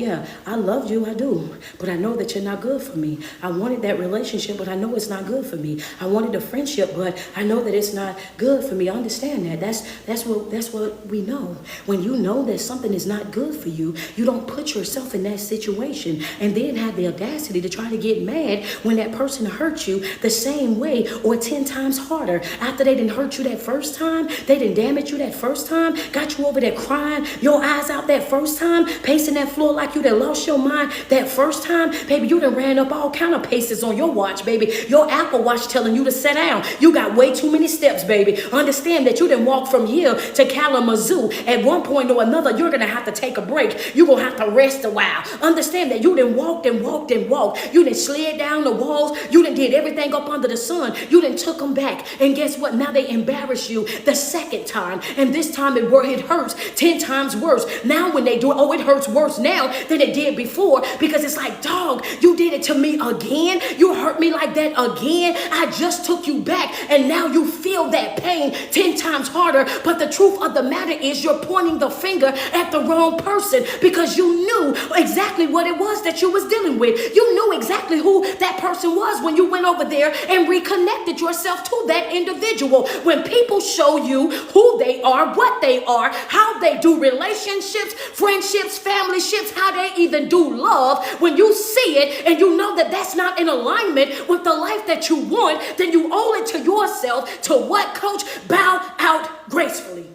I love you, I do. But I know that you're not good for me. I wanted that relationship, but I know it's not good for me. I wanted a friendship, but I know that it's not good for me. I understand that. That's what we know. When you know that something is not good for you, you don't put yourself in that situation and then have the audacity to try to get mad when that person hurt you the same way or 10 times harder. After they didn't hurt you that first time, they didn't damage you that first time, got you over there crying your eyes out that first time, pacing that floor like you done lost your mind that first time, baby, you done ran up all kind of paces on your watch, baby. Your Apple Watch telling you to sit down. You got way too many steps, baby. Understand that you done walk from here to Kalamazoo. At one point or another, you're gonna have to take a break. You're gonna have to rest a while. Understand that you done walked and walked and walked. You done slid down the walls. You done did everything up under the sun. You done took them back. And guess what? Now they embarrass you the second time, and this time it hurts 10 times worse. Now when they do it, oh, it hurts worse now than it did before, because it's like, dog, you did it to me again. You hurt me like that again. I just took you back, and now you feel that pain 10 times harder. But the truth of the matter is, you're pointing the finger at the wrong person, because you knew exactly what it was that you was dealing with. You knew exactly who that person was when you went over there and reconnected yourself to that individual. When people show you who they are, what they are, how they do relationships, friendships, family ships, how they even do love, when you see it and you know that that's not in alignment with the life that you want, then you owe it to yourself to what, coach? Bow out gracefully.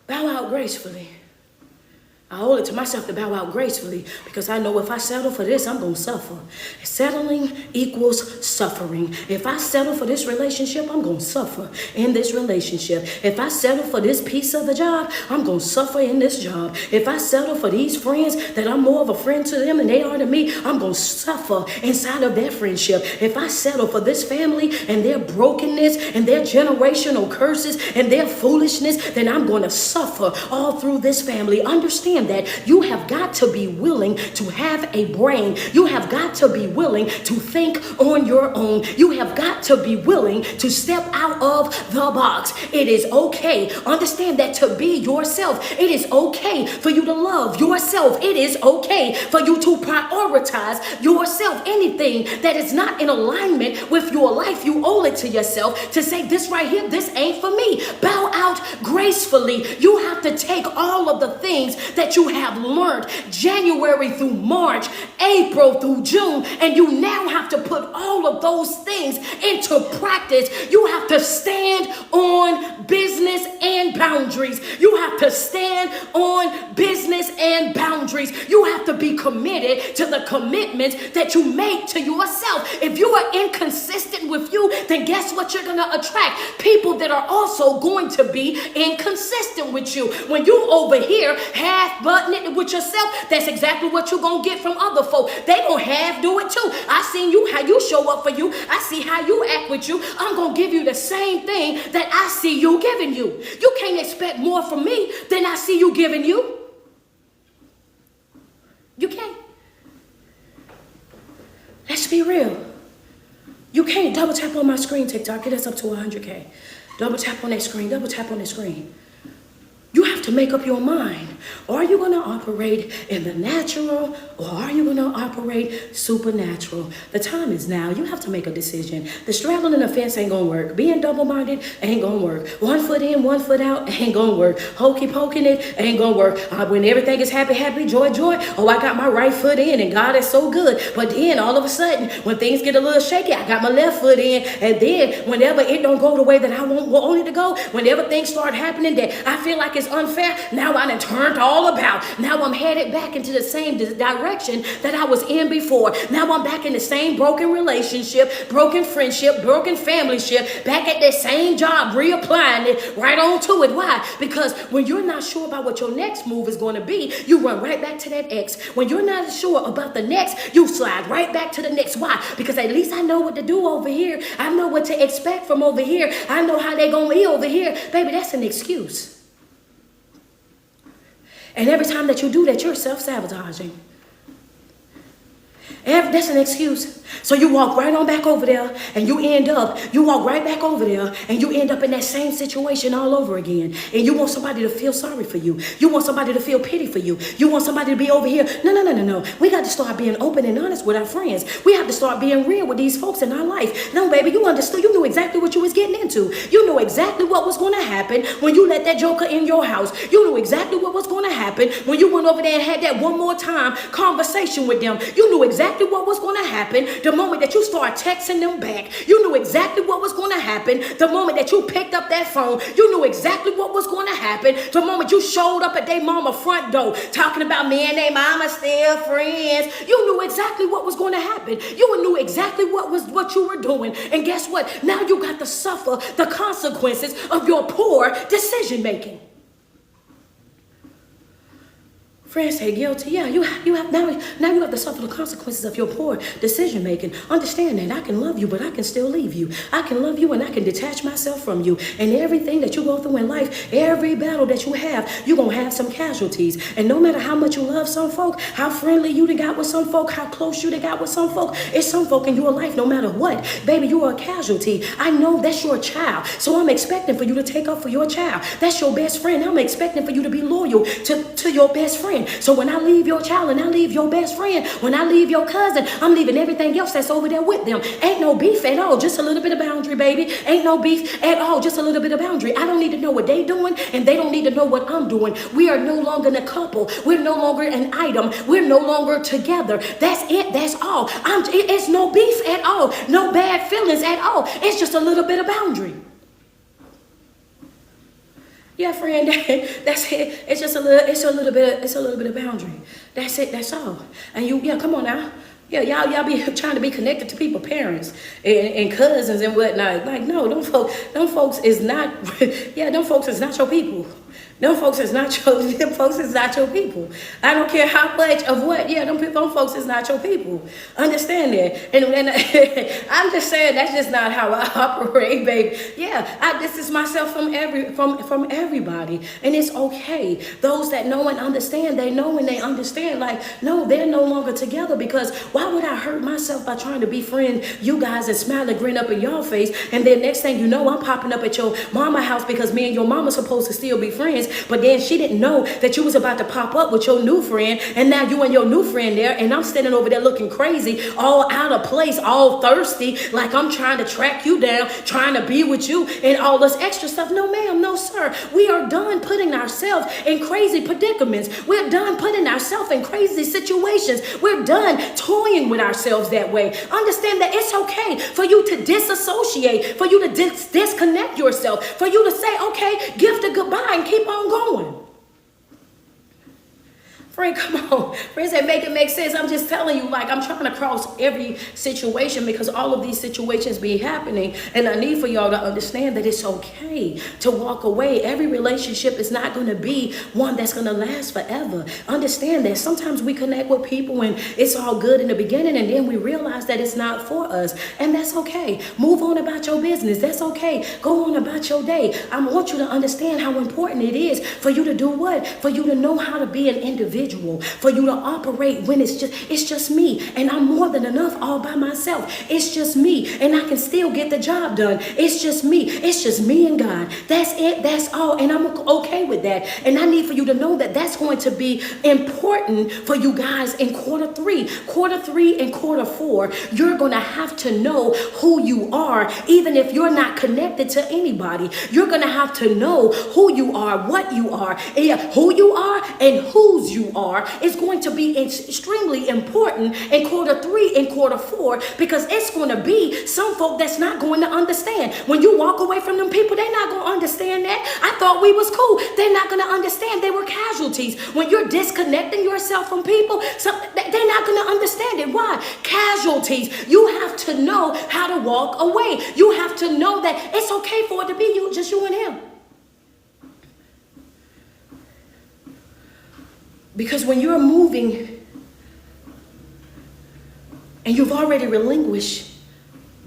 Bow out gracefully. I owe it to myself to bow out gracefully, because I know if I settle for this, I'm going to suffer. Settling equals suffering. If I settle for this relationship, I'm going to suffer in this relationship. If I settle for this piece of the job, I'm going to suffer in this job. If I settle for these friends that I'm more of a friend to them than they are to me, I'm going to suffer inside of that friendship. If I settle for this family and their brokenness and their generational curses and their foolishness, then I'm going to suffer all through this family. Understand that you have got to be willing to have a brain. You have got to be willing to think on your own. You have got to be willing to step out of the box. It is okay. Understand that to be yourself. It is okay for you to love yourself. It is okay for you to prioritize yourself. Anything that is not in alignment with your life, you owe it to yourself to say, this right here, this ain't for me. Bow out gracefully. You have to take all of the things that you have learned January through March, April through June, and you now have to put all of those things into practice. You have to stand on business and boundaries. You have to stand on business and boundaries. You have to be committed to the commitments that you make to yourself. If you are inconsistent with you, then guess what? You're going to attract people that are also going to be inconsistent with you. When you over here half-button it with yourself, that's exactly what you're going to get from other folk. They going to half do it too. I seen you, how you show up for you. I see how you act with you. I'm going to give you the same thing that I see you giving you. You can't expect more from me than I see you giving you. You can't. Let's be real. You can't. Double tap on my screen, TikTok. Get us up to 100K. Double tap on that screen. Double tap on that screen. You have to make up your mind. Are you going to operate in the natural, or are you going to operate supernatural? The time is now. You have to make a decision. The straddling the fence ain't going to work. Being double-minded ain't going to work. 1 foot in, 1 foot out ain't going to work. Hokey poking it ain't going to work. When everything is happy, happy, joy, joy. Oh, I got my right foot in and God is so good. But then all of a sudden, when things get a little shaky, I got my left foot in. And then whenever it don't go the way that I want it to go, whenever things start happening that I feel like it's unfair, now I done turned all about. Now I'm headed back into the same direction that I was in before. Now I'm back in the same broken relationship, broken friendship, broken family ship, back at that same job, reapplying it right on to it. Why? Because when you're not sure about what your next move is going to be, you run right back to that ex. When you're not sure about the next, you slide right back to the next. Why? Because at least I know what to do over here. I know what to expect from over here. I know how they going to be over here. Baby, that's an excuse. And every time that you do that, you're self-sabotaging. That's an excuse. So you walk right on back over there and you walk right back over there and you end up in that same situation all over again. And you want somebody to feel sorry for you. You want somebody to feel pity for you. You want somebody to be over here. No. We got to start being open and honest with our friends. We have to start being real with these folks in our life. No, baby, you understood. You knew exactly what you was getting into. You knew exactly what was going to happen when you let that joker in your house. You knew exactly what was going to happen when you went over there and had that one more time conversation with them. You knew exactly what was going to happen the moment that you start texting them back. You knew exactly what was going to happen the moment that you picked up that phone. You knew exactly what was going to happen the moment you showed up at their mama front door talking about me and their mama still friends. You knew exactly what was going to happen. You knew exactly what you were doing. And guess what? Now you got to suffer the consequences of your poor decision making. Friends say guilty. Yeah, you have now you have to suffer the consequences of your poor decision making. Understand that I can love you, but I can still leave you. I can love you and I can detach myself from you. And everything that you go through in life, every battle that you have, you're gonna have some casualties. And no matter how much you love some folk, how friendly you done got with some folk, how close you done got with some folk, it's some folk in your life, no matter what. Baby, you are a casualty. I know that's your child. So I'm expecting for you to take up for your child. That's your best friend. I'm expecting for you to be loyal to your best friend. So when I leave your child and I leave your best friend, when I leave your cousin, I'm leaving everything else that's over there with them. Ain't no beef at all. Just a little bit of boundary, baby. Ain't no beef at all. Just a little bit of boundary. I don't need to know what they doing and they don't need to know what I'm doing. We are no longer a couple. We're no longer an item. We're no longer together. That's it. That's all. It's no beef at all. No bad feelings at all. It's just a little bit of boundary. Yeah, friend, that's it. It's just a little bit of boundary. That's it, that's all. And come on now. Yeah, y'all be trying to be connected to people, parents and cousins and whatnot. Like, no, them folks is not your people. Them folks is not your people. I don't care how much of what. Yeah, them folks is not your people. Understand that. And I'm just saying that's just not how I operate, baby. Yeah, I distance myself from everybody, and it's okay. Those that know and understand, they know and they understand. Like, no, they're no longer together, because why would I hurt myself by trying to befriend you guys and smile and grin up in your face, and then next thing you know, I'm popping up at your mama house because me and your mama supposed to still be friends. But then she didn't know that you was about to pop up with your new friend, and now you and your new friend there, and I'm standing over there looking crazy, all out of place, all thirsty, like I'm trying to track you down, trying to be with you, and all this extra stuff. No, ma'am, no, sir. We are done putting ourselves in crazy predicaments. We're done putting ourselves in crazy situations. We're done toying with ourselves that way. Understand that it's okay for you to disassociate, for you to disconnect yourself, for you to say, okay, gift a goodbye and keep on going. Friend, come on. Friends that make it make sense. I'm just telling you, like, I'm trying to cross every situation because all of these situations be happening. And I need for y'all to understand that it's okay to walk away. Every relationship is not going to be one that's going to last forever. Understand that sometimes we connect with people and it's all good in the beginning, and then we realize that it's not for us. And that's okay. Move on about your business. That's okay. Go on about your day. I want you to understand how important it is for you to do what? For you to know how to be an individual. For you to operate when it's just me, and I'm more than enough all by myself. It's just me, and I can still get the job done. It's just me. It's just me and God. That's it. That's all, and I'm okay with that. And I need for you to know that that's going to be important for you guys in quarter three and quarter four. You're going to have to know who you are, even if you're not connected to anybody. You're going to have to know who you are, what you are, who you are, and whose you are is going to be extremely important in quarter three and quarter four, because it's going to be some folk that's not going to understand. When you walk away from them people, they're not going to understand that. I thought we was cool. They're not going to understand. They were casualties. When you're disconnecting yourself from people, they're not going to understand it. Why? Casualties. You have to know how to walk away. You have to know that it's okay for it to be you, just you and him. Because when you're moving and you've already relinquished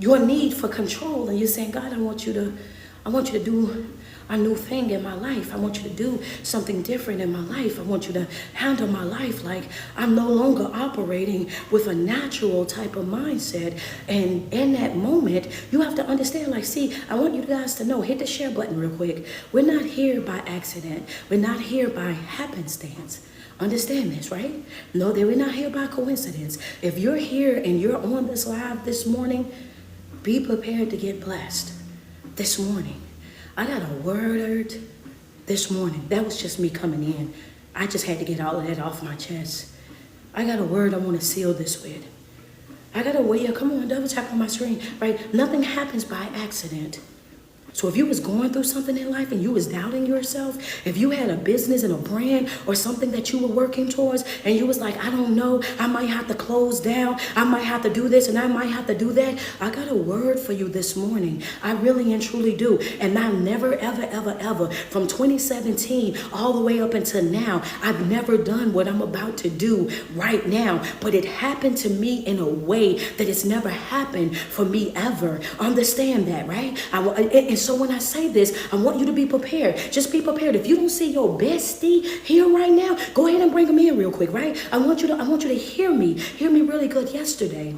your need for control, and you're saying, God, I want you to do a new thing in my life. I want you to do something different in my life. I want you to handle my life like I'm no longer operating with a natural type of mindset. And in that moment, you have to understand, like, see, I want you guys to know, hit the share button real quick. We're not here by accident. We're not here by happenstance. Understand this, right? No, that we're not here by coincidence. If you're here and you're on this live this morning, be prepared to get blessed this morning. I got a word this morning. That was just me coming in. I just had to get all of that off my chest. I got a word I want to seal this with. I got a way. Come on, double tap on my screen, right? Nothing happens by accident. So if you was going through something in life and you was doubting yourself, if you had a business and a brand or something that you were working towards and you was like, I don't know, I might have to close down, I might have to do this and I might have to do that, I got a word for you this morning. I really and truly do. And I never, ever, ever, ever, from 2017 all the way up until now, I've never done what I'm about to do right now. But it happened to me in a way that it's never happened for me ever. Understand that, right? And so when I say this, I want you to be prepared. Just be prepared. If you don't see your bestie here right now, go ahead and bring them in real quick, right? I want you to hear me really good. Yesterday,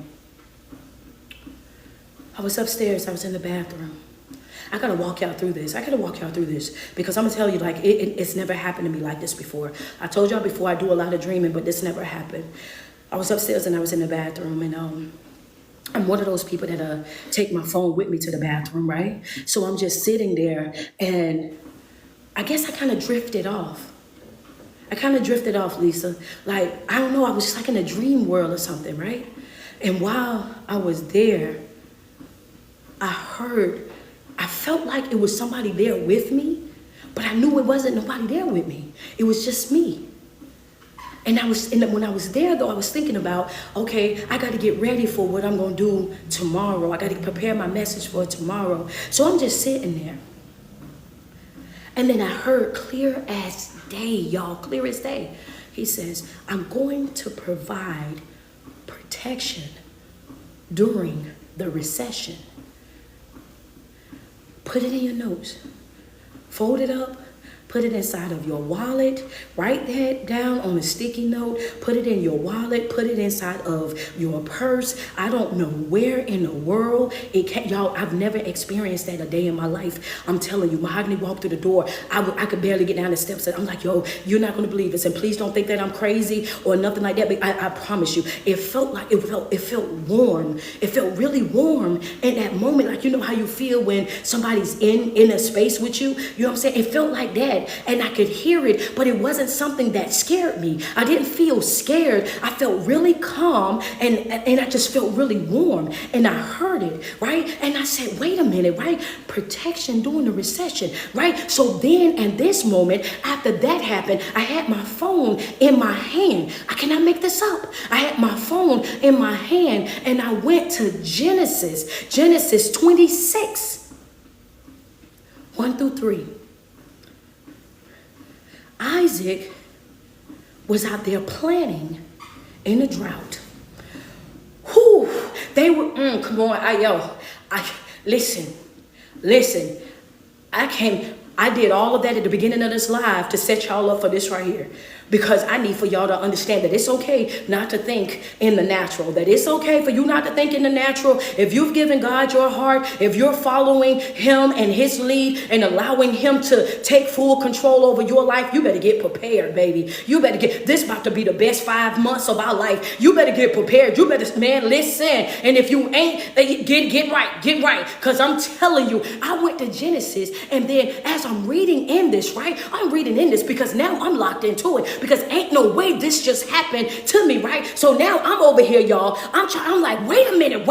I was upstairs. I was in the bathroom. I gotta walk y'all through this. Because I'm gonna tell you, like, it's never happened to me like this before. I told y'all before I do a lot of dreaming, but this never happened. I was upstairs and I was in the bathroom, and I'm one of those people that take my phone with me to the bathroom, right? So I'm just sitting there, and I guess I kind of drifted off. Lisa. Like, I don't know, I was just like in a dream world or something, right? And while I was there, I felt like it was somebody there with me, but I knew it wasn't nobody there with me. It was just me. And when I was there, though, I was thinking about, okay, I got to get ready for what I'm going to do tomorrow. I got to prepare my message for tomorrow. So I'm just sitting there. And then I heard clear as day, y'all, clear as day. He says, I'm going to provide protection during the recession. Put it in your notes. Fold it up. Put it inside of your wallet. Write that down on a sticky note. Put it in your wallet. Put it inside of your purse. I don't know where in the world it can. Y'all, I've never experienced that a day in my life. I'm telling you, Mahogany walked through the door. I could barely get down the steps. And I'm like, yo, you're not going to believe this. And please don't think that I'm crazy or nothing like that. But I promise you, it felt warm. It felt really warm in that moment. Like, you know how you feel when somebody's in a space with you? You know what I'm saying? It felt like that. And I could hear it, but it wasn't something that scared me. I didn't feel scared. I felt really calm, and I just felt really warm. And I heard it, right? And I said, wait a minute, right? Protection during the recession, right? So then, in this moment, after that happened, I had my phone in my hand. I cannot make this up. I had my phone in my hand, and I went to Genesis 26, 1-3. Isaac was out there planting in the drought. Whew, they were, come on, listen. I did all of that at the beginning of this live to set y'all up for this right here. Because I need for y'all to understand that it's okay not to think in the natural. That it's okay for you not to think in the natural. If you've given God your heart, if you're following him and his lead and allowing him to take full control over your life, you better get prepared, baby. This about to be the best 5 months of our life. You better get prepared. You better, man, listen. And if you ain't, get right. Because I'm telling you, I went to Genesis, and then as I'm reading in this, right? I'm reading in this because now I'm locked into it. Because ain't no way this just happened to me, right? So now I'm over here, y'all. I'm like, wait a minute.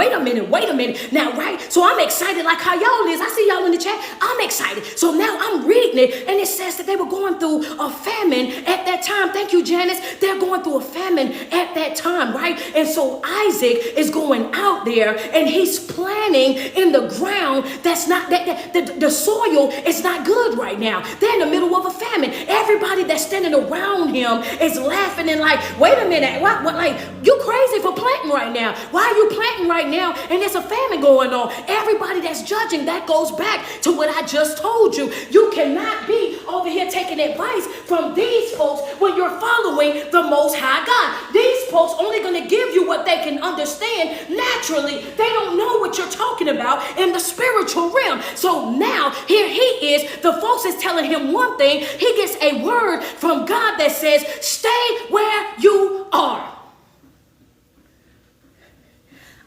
Now, right? So I'm excited like how y'all is. I see y'all in the chat. I'm excited. So now I'm reading it, and it says that they were going through a famine at that time. Thank you, Janice. They're going through a famine at that time, right? And so Isaac is going out there, and he's planting in the ground that's not, the soil is not good right now. They're in the middle of a famine. Everybody that's standing around him is laughing and like, wait a minute, what, like, you crazy for planting right now? Why are you planting right now? And there's a famine going on. Everybody that's judging, that goes back to what I just told you. You cannot be over here taking advice from these folks when you're following the Most High God. These folks only going to give you what they can understand naturally. They don't know what you're talking about in the spiritual realm. So now here he is. The folks is telling him one thing. He gets a word from God that says, stay where you are.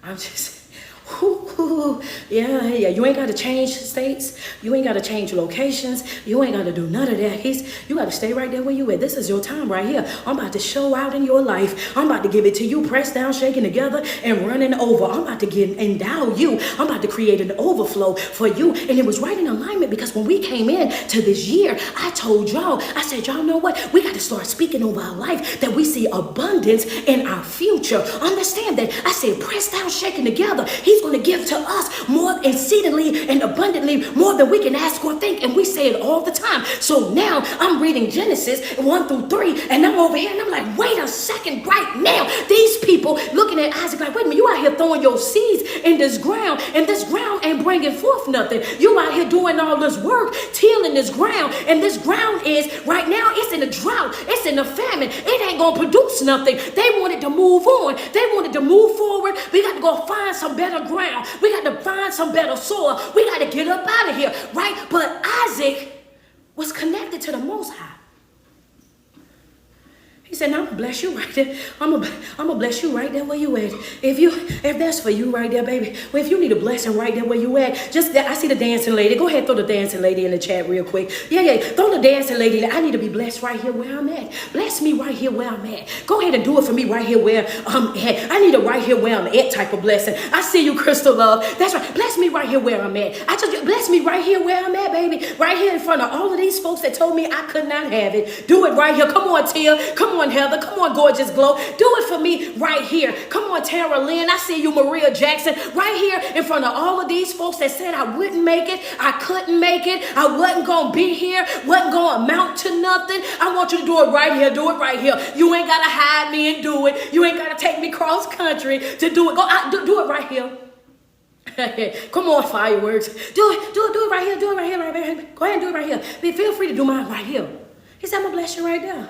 I'm just, whew. Ooh, yeah. You ain't got to change states. You ain't got to change locations. You ain't got to do none of that. You got to stay right there where you at. This is your time right here. I'm about to show out in your life. I'm about to give it to you, pressed down, shaking together, and running over. I'm about to endow you. I'm about to create an overflow for you. And it was right in alignment because when we came in to this year, I told y'all, I said, y'all know what? We got to start speaking over our life that we see abundance in our future. Understand that. I said, pressed down, shaking together. He's going to give to us more exceedingly and abundantly more than we can ask or think. And we say it all the time. So now I'm reading Genesis 1 through 3 and I'm over here and I'm like, wait a second right now. These people looking at Isaac like, wait a minute, you out here throwing your seeds in this ground and this ground ain't bringing forth nothing. You out here doing all this work, tilling this ground, and this ground is right now, it's in a drought, it's in a famine. It ain't gonna produce nothing. They wanted to move on. They wanted to move forward. We got to go find some better ground. We got to find some better soil. We got to get up out of here, right? But Isaac was connected to the Most High. He said, now I'm gonna bless you right there. I'm gonna bless you right there where you at. If that's for you right there, baby. Well, if you need a blessing right there where you at, just that. I see the dancing lady. Go ahead, throw the dancing lady in the chat real quick. Yeah. Throw the dancing lady. I need to be blessed right here where I'm at. Bless me right here where I'm at. Go ahead and do it for me right here where I'm at. I need a right here where I'm at type of blessing. I see you, Crystal Love. That's right. Bless me right here where I'm at. I told you, bless me right here where I'm at, baby. Right here in front of all of these folks that told me I could not have it. Do it right here. Come on, Tia. Come on, Heather. Come on, Gorgeous Glow. Do it for me right here. Come on, Tara Lynn. I see you, Maria Jackson. Right here in front of all of these folks that said I wouldn't make it. I couldn't make it. I wasn't going to be here. Wasn't going to amount to nothing. I want you to do it right here. Do it right here. You ain't got to hide me and do it. You ain't got to take me cross country to do it. Do it right here. Come on, fireworks. Do it right here. Do it right here. Right. Go ahead and do it right here. Feel free to do mine right here. He said, I'm going to bless you right there.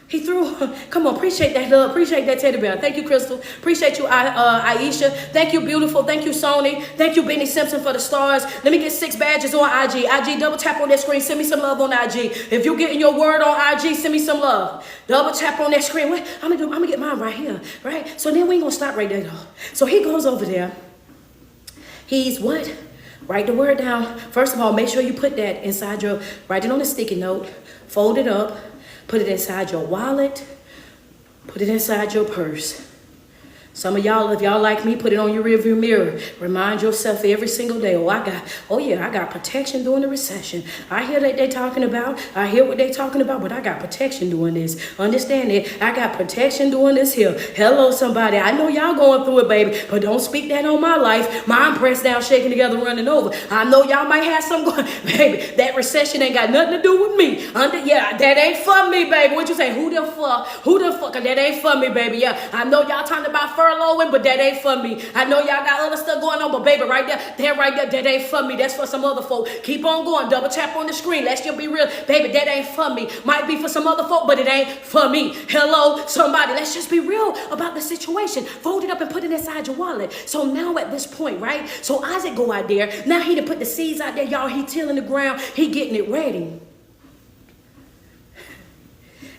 He threw, come on, appreciate that love, appreciate that teddy bear. Thank you, Crystal. Appreciate you, Aisha. Thank you, beautiful. Thank you, Sony. Thank you, Benny Simpson, for the stars. Let me get 6 badges on IG. IG, double tap on that screen. Send me some love on IG. If you're getting your word on IG, send me some love. Double tap on that screen. What I'm gonna get mine right here, right? So then we ain't gonna stop right there, though. So he goes over there. He's what? Write the word down. First of all, make sure you put that inside your, write it on a sticky note, fold it up. Put it inside your wallet. Put it inside your purse. Some of y'all, if y'all like me, put it on your rearview mirror. Remind yourself every single day, I got protection during the recession. I hear that they talking about, I hear what they talking about, but I got protection doing this. Understand it? I got protection doing this here. Hello, somebody. I know y'all going through it, baby, but don't speak that on my life. Mine pressed down, shaking together, running over. I know y'all might have some going, baby, that recession ain't got nothing to do with me. That ain't for me, baby. What you say? Who the fuck? That ain't for me, baby. Yeah, I know y'all talking about furloughing, but that ain't for me. I know y'all got other stuff going on, but baby, right there, that ain't for me. That's for some other folk. Keep on going. Double tap on the screen. Let's just be real. Baby, that ain't for me. Might be for some other folk, but it ain't for me. Hello, somebody. Let's just be real about the situation. Fold it up and put it inside your wallet. So now at this point, right? So Isaac go out there. Now he done put the seeds out there, y'all. He tilling the ground. He getting it ready.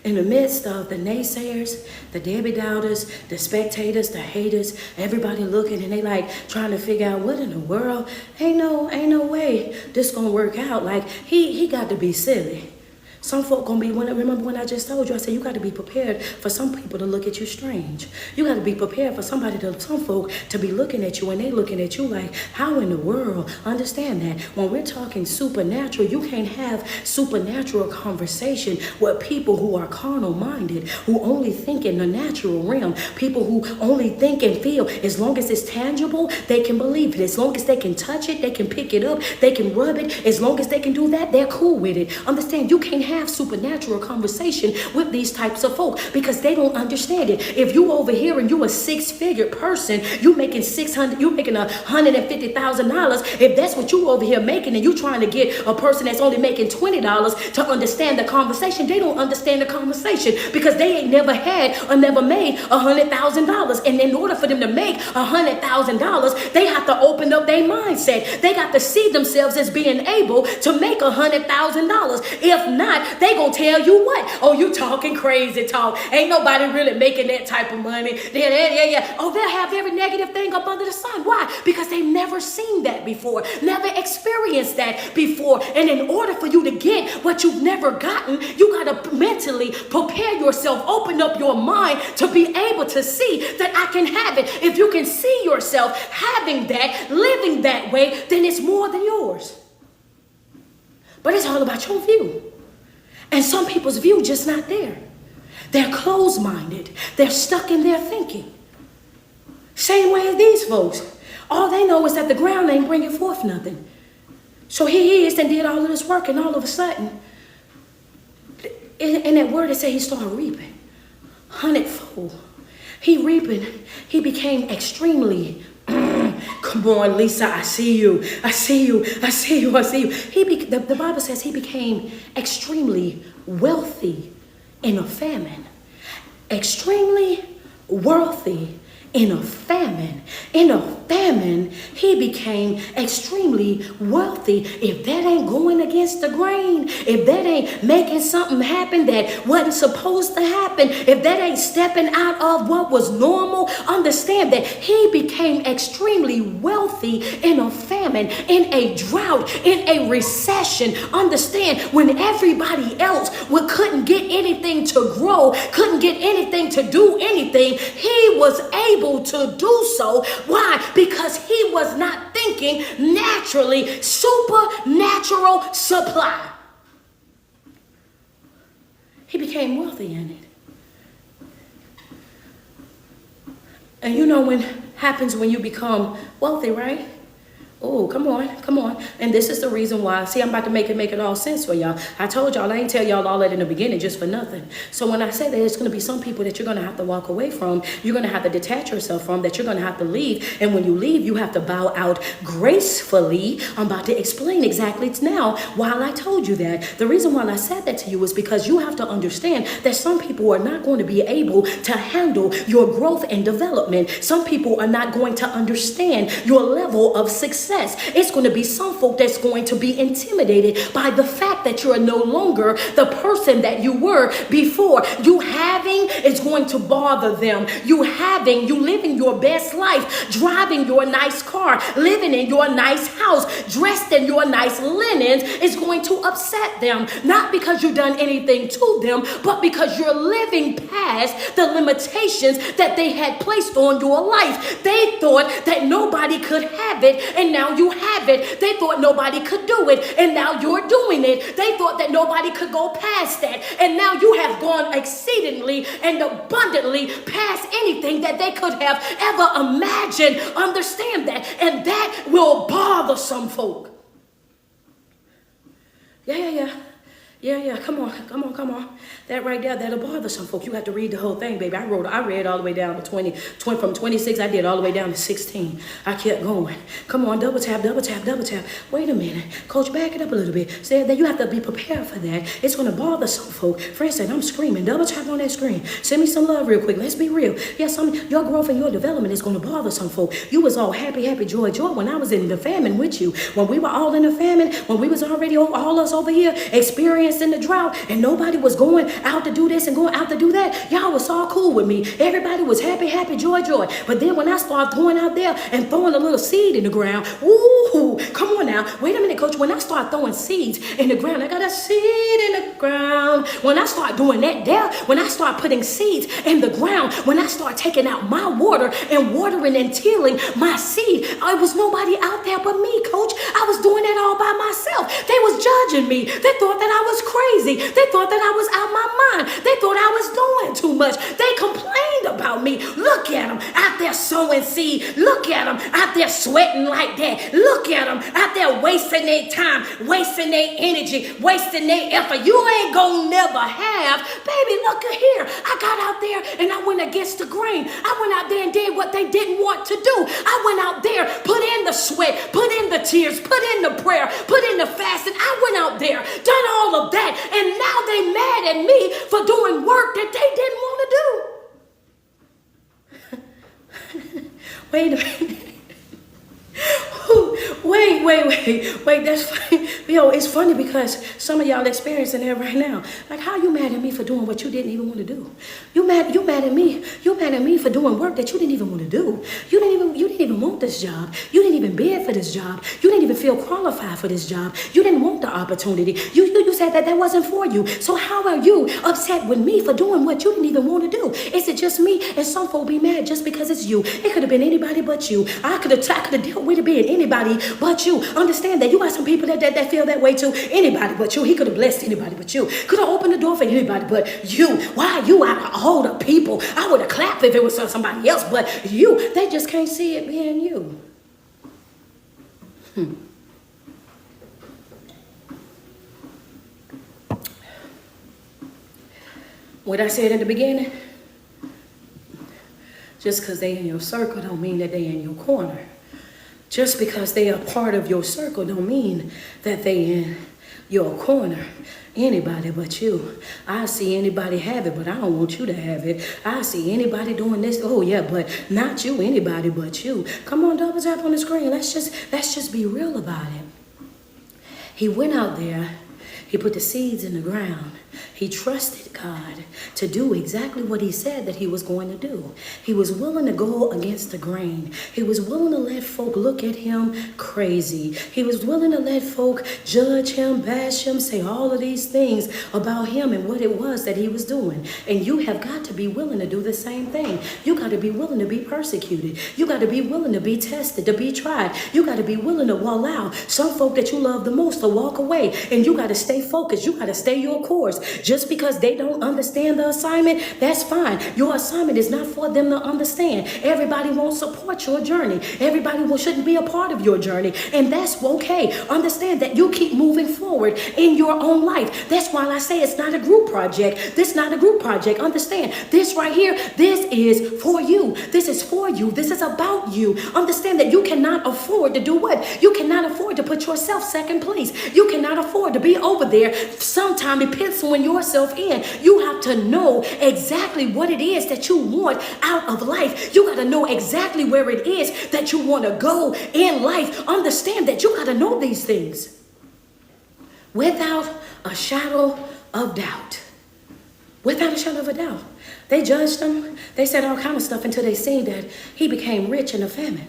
In the midst of the naysayers, the Debbie doubters, the spectators, the haters, everybody looking and they like trying to figure out what in the world, ain't no way this gonna work out. Like he got to be silly. Some folk gonna be, remember when I just told you, I said you got to be prepared for some people to look at you strange. You got to be prepared for some folk to be looking at you and they looking at you like, how in the world? Understand that when we're talking supernatural, you can't have supernatural conversation with people who are carnal minded, who only think in the natural realm, people who only think and feel. As long as it's tangible, they can believe it. As long as they can touch it, they can pick it up, they can rub it. As long as they can do that, they're cool with it. Understand, you can't have supernatural conversation with these types of folk because they don't understand it. If you over here and you a 6-figure person, you making $150,000. If that's what you over here making and you trying to get a person that's only making $20 to understand the conversation, they don't understand the conversation because they ain't never had or never made $100,000. And in order for them to make $100,000, they have to open up their mindset. They got to see themselves as being able to make $100,000. If not, not, they gonna tell you what? Oh, you talking crazy talk. Ain't nobody really making that type of money. Yeah. Oh, they'll have every negative thing up under the sun. Why? Because they've never seen that before, never experienced that before. And in order for you to get what you've never gotten, you gotta mentally prepare yourself, open up your mind to be able to see that I can have it. If you can see yourself having that, living that way, then it's more than yours. But it's all about your view. And some people's view just not there. They're closed-minded. They're stuck in their thinking. Same way as these folks. All they know is that the ground ain't bringing forth nothing. So here he is and did all of this work, and all of a sudden, in that word it said he started reaping. 100-fold. He reaping. He became extremely come on, Lisa, I see you. The Bible says he became extremely wealthy in a famine. Extremely wealthy in a famine. In a famine, he became extremely wealthy. If that ain't going against the grain, if that ain't making something happen that wasn't supposed to happen, if that ain't stepping out of what was normal, understand that he became extremely wealthy in a famine, in a drought, in a recession. Understand, when everybody else couldn't get anything to grow, couldn't get anything to do anything, he was able to do so. Why? Because he was not thinking naturally, supernatural supply. He became wealthy in it. And you know what happens when you become wealthy, right? Oh, come on. And this is the reason why. See, I'm about to make it all sense for y'all. I told y'all, I ain't tell y'all all that in the beginning just for nothing. So when I say that there's going to be some people that you're going to have to walk away from, you're going to have to detach yourself from, that you're going to have to leave. And when you leave, you have to bow out gracefully. I'm about to explain exactly now why I told you that. The reason why I said that to you is because you have to understand that some people are not going to be able to handle your growth and development. Some people are not going to understand your level of success. It's going to be some folk that's going to be intimidated by the fact that you're no longer the person that you were before. You having is going to bother them. You living your best life, driving your nice car, living in your nice house, dressed in your nice linens is going to upset them. Not because you've done anything to them, but because you're living past the limitations that they had placed on your life. They thought that nobody could have it, and now you have it. They thought nobody could do it, and now you're doing it. They thought that nobody could go past that, and now you have gone exceedingly and abundantly past anything that they could have ever imagined. Understand that, and that will bother some folk. Yeah. Come on. That right there, that'll bother some folk. You have to read the whole thing, baby. I read all the way down to 20 from 26, I did all the way down to 16. I kept going. Come on, double tap. Wait a minute. Coach, back it up a little bit. Say that you have to be prepared for that. It's going to bother some folk. Friends said, I'm screaming. Double tap on that screen. Send me some love real quick. Let's be real. Yes, your growth and your development is going to bother some folk. You was all happy, joy when I was in the famine with you. When we were all in the famine, when we was already all us over here experiencing the drought, and nobody was going out to do this and going out to do that, y'all was all cool with me. Everybody was happy, joy. But then when I started going out there and throwing a little seed in the ground, ooh, come on now. Wait a minute, coach. When I start throwing seeds in the ground, I got a seed in the ground. When I start doing that there, when I start putting seeds in the ground, when I start taking out my water and watering and tilling my seed, it was nobody out there but me, coach. I was doing that all by myself. They was judging me. They thought that I was crazy. They thought that I was out my mind. They thought I was doing too much. They complained about me. Look at them out there sowing seed. Look at them out there sweating like that. Look at them out there wasting their time, wasting their energy, wasting their effort. You ain't gonna never have. Baby, look at here. I got out there and I went against the grain. I went out there and did what they didn't want to do. I went out there, put in the sweat, put in the tears, put in the prayer, put in the fasting. I went out there, done all of that, and now they mad at me for doing work that they didn't want to do. Wait a minute. Wait. That's funny. Yo, it's funny because some of y'all experiencing that right now. Like, how you mad at me for doing what you didn't even want to do? You mad at me. You mad at me for doing work that you didn't even want to do. You didn't even want this job. You didn't even bid for this job. You didn't even feel qualified for this job. You didn't want the opportunity. You said that wasn't for you. So how are you upset with me for doing what you didn't even want to do? Is it just me? And some folk be mad just because it's you. It could have been anybody but you. I could have dealt with it being anybody but you. Understand that you got some people that feel that way too. Anybody but you. He could have blessed anybody but you. Could have opened the door for anybody but you. Why are you out of all the people? I would have clapped if it was somebody else but you. They just can't see it being you. What I said in the beginning, just because they in your circle don't mean that they in your corner. Just because they are part of your circle don't mean that they in your corner. Anybody but you. I see anybody have it, but I don't want you to have it. I see anybody doing this. Oh yeah, but not you. Anybody but you. Come on, double tap on the screen. Let's just be real about it. He went out there. He put the seeds in the ground. He trusted God to do exactly what he said that he was going to do. He was willing to go against the grain. He was willing to let folk look at him crazy. He was willing to let folk judge him, bash him, say all of these things about him and what it was that he was doing. And you have got to be willing to do the same thing. You got to be willing to be persecuted. You got to be willing to be tested, to be tried. You got to be willing to allow some folk that you love the most to walk away. And you got to stay focused. You got to stay your course. Just because they don't understand the assignment, that's fine. Your assignment is not for them to understand. Everybody won't support your journey. Everybody shouldn't be a part of your journey. And that's okay. Understand that you keep moving forward in your own life. That's why I say it's not a group project. This is not a group project. Understand this right here. This is for you. This is for you. This is about you. Understand that you cannot afford to do what? You cannot afford to put yourself second place. You cannot afford to be over there sometime penciling yourself in. You have to know exactly what it is that you want out of life. You got to know exactly where it is that you want to go in life. Understand that you got to know these things without a shadow of doubt. Without a shadow of a doubt. They judged him. They said all kind of stuff until they seen that he became rich in a famine.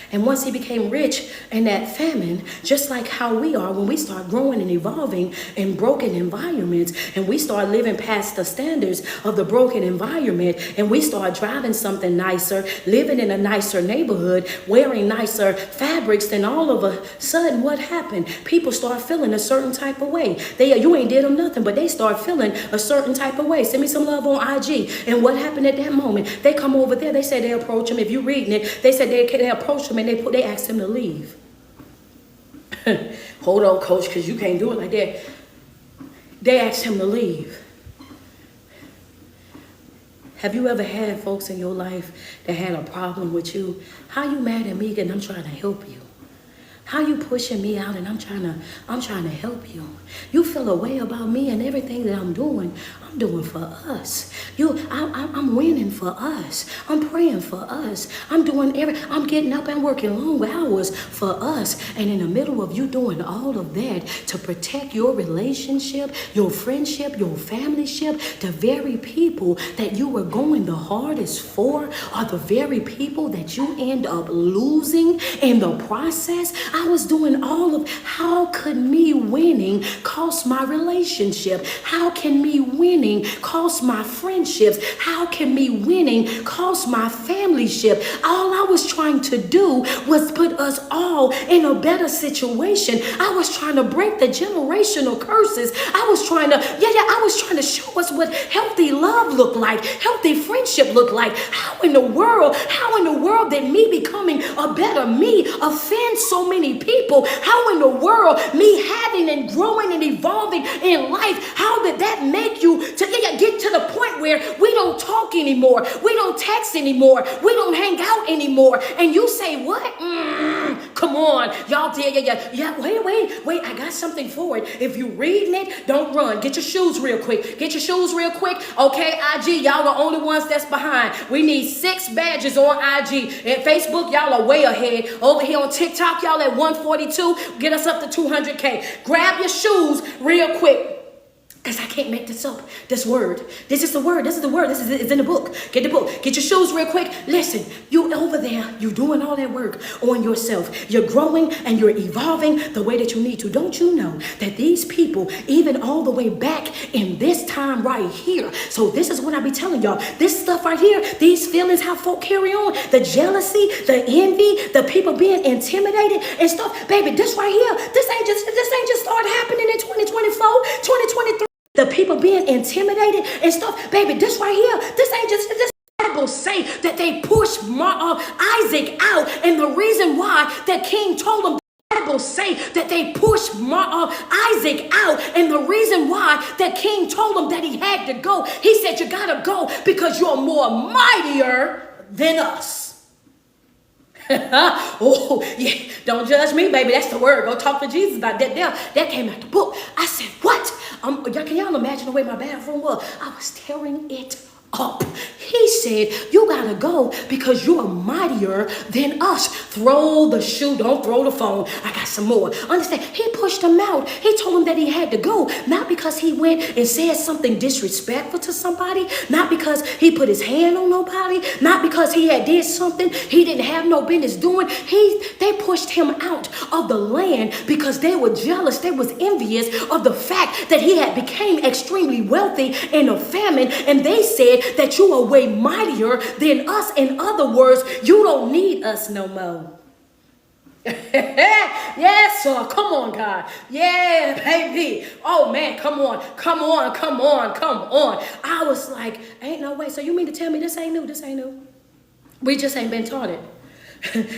And once he became rich in that famine, just like how we are when we start growing and evolving in broken environments, and we start living past the standards of the broken environment, and we start driving something nicer, living in a nicer neighborhood, wearing nicer fabrics, then all of a sudden what happened? People start feeling a certain type of way. You ain't did them nothing, but they start feeling a certain type of way. Send me some love on IG. And what happened at that moment? They come over there, they say they approach him. If you're reading it, they said they approach him and they asked him to leave. Hold on, coach, because you can't do it like that. They asked him to leave. Have you ever had folks in your life that had a problem with you? How you mad at me and I'm trying to help you? How you pushing me out and I'm trying to help you? You feel a way about me and everything that I'm doing for us. I'm winning for us. I'm praying for us. I'm getting up and working long hours for us. And in the middle of you doing all of that to protect your relationship, your friendship, your familyship, the very people that you were going the hardest for are the very people that you end up losing in the process. I was doing all of, how could me winning cost my relationship? How can me winning cost my friendships? How can me winning cost my familyship? All I was trying to do was put us all in a better situation. I was trying to break the generational curses. I was trying to show us what healthy love looked like, healthy friendship looked like. How in the world did me becoming a better me offend so many people? How in the world me having and growing and evolving in life, how did that make you to get to the point where we don't talk anymore, we don't text anymore, we don't hang out anymore, and you say what? Come on. Y'all, yeah. Wait. I got something for it. If you reading it, don't run. Get your shoes real quick. Okay, IG, y'all the only ones that's behind. We need 6 badges on IG. At Facebook, y'all are way ahead. Over here on TikTok, y'all at 142. Get us up to 200K. Grab your shoes real quick. Because I can't make this up. This word. This is the word. It's in the book. Get the book. Get your shoes real quick. Listen, you over there, you doing all that work on yourself. You're growing and you're evolving the way that you need to. Don't you know that these people, even all the way back in this time right here. So this is what I be telling y'all. This stuff right here, these feelings, how folk carry on, the jealousy, the envy, the people being intimidated and stuff. Baby, this right here, this ain't just started happening in 2024, 2023. The people being intimidated and stuff. Baby, this right here, this ain't just this. Bible say that they pushed Isaac out, and the reason why the king told them. Bible say that they pushed Isaac out, and the reason why the king told him that he had to go. He said, you gotta go because you're more mightier than us. Oh, yeah. Don't judge me, baby. That's the word. Go talk to Jesus about that. That came out the book. I said, what? Can y'all imagine the way my bathroom was? I was tearing it up. He said, you gotta go because you are mightier than us. Throw the shoe, don't throw the phone. I got some more. Understand? He pushed him out. He told him that he had to go, not because he went and said something disrespectful to somebody, not because he put his hand on nobody, not because he had did something he didn't have no business doing. They pushed him out of the land because they were jealous. They was envious of the fact that he had became extremely wealthy in a famine, and they said that you are way mightier than us. In other words, you don't need us no more. Yes, sir. Come on, God. Yeah, baby. Oh, man, come on. I was like, ain't no way. So you mean to tell me this ain't new? We just ain't been taught it.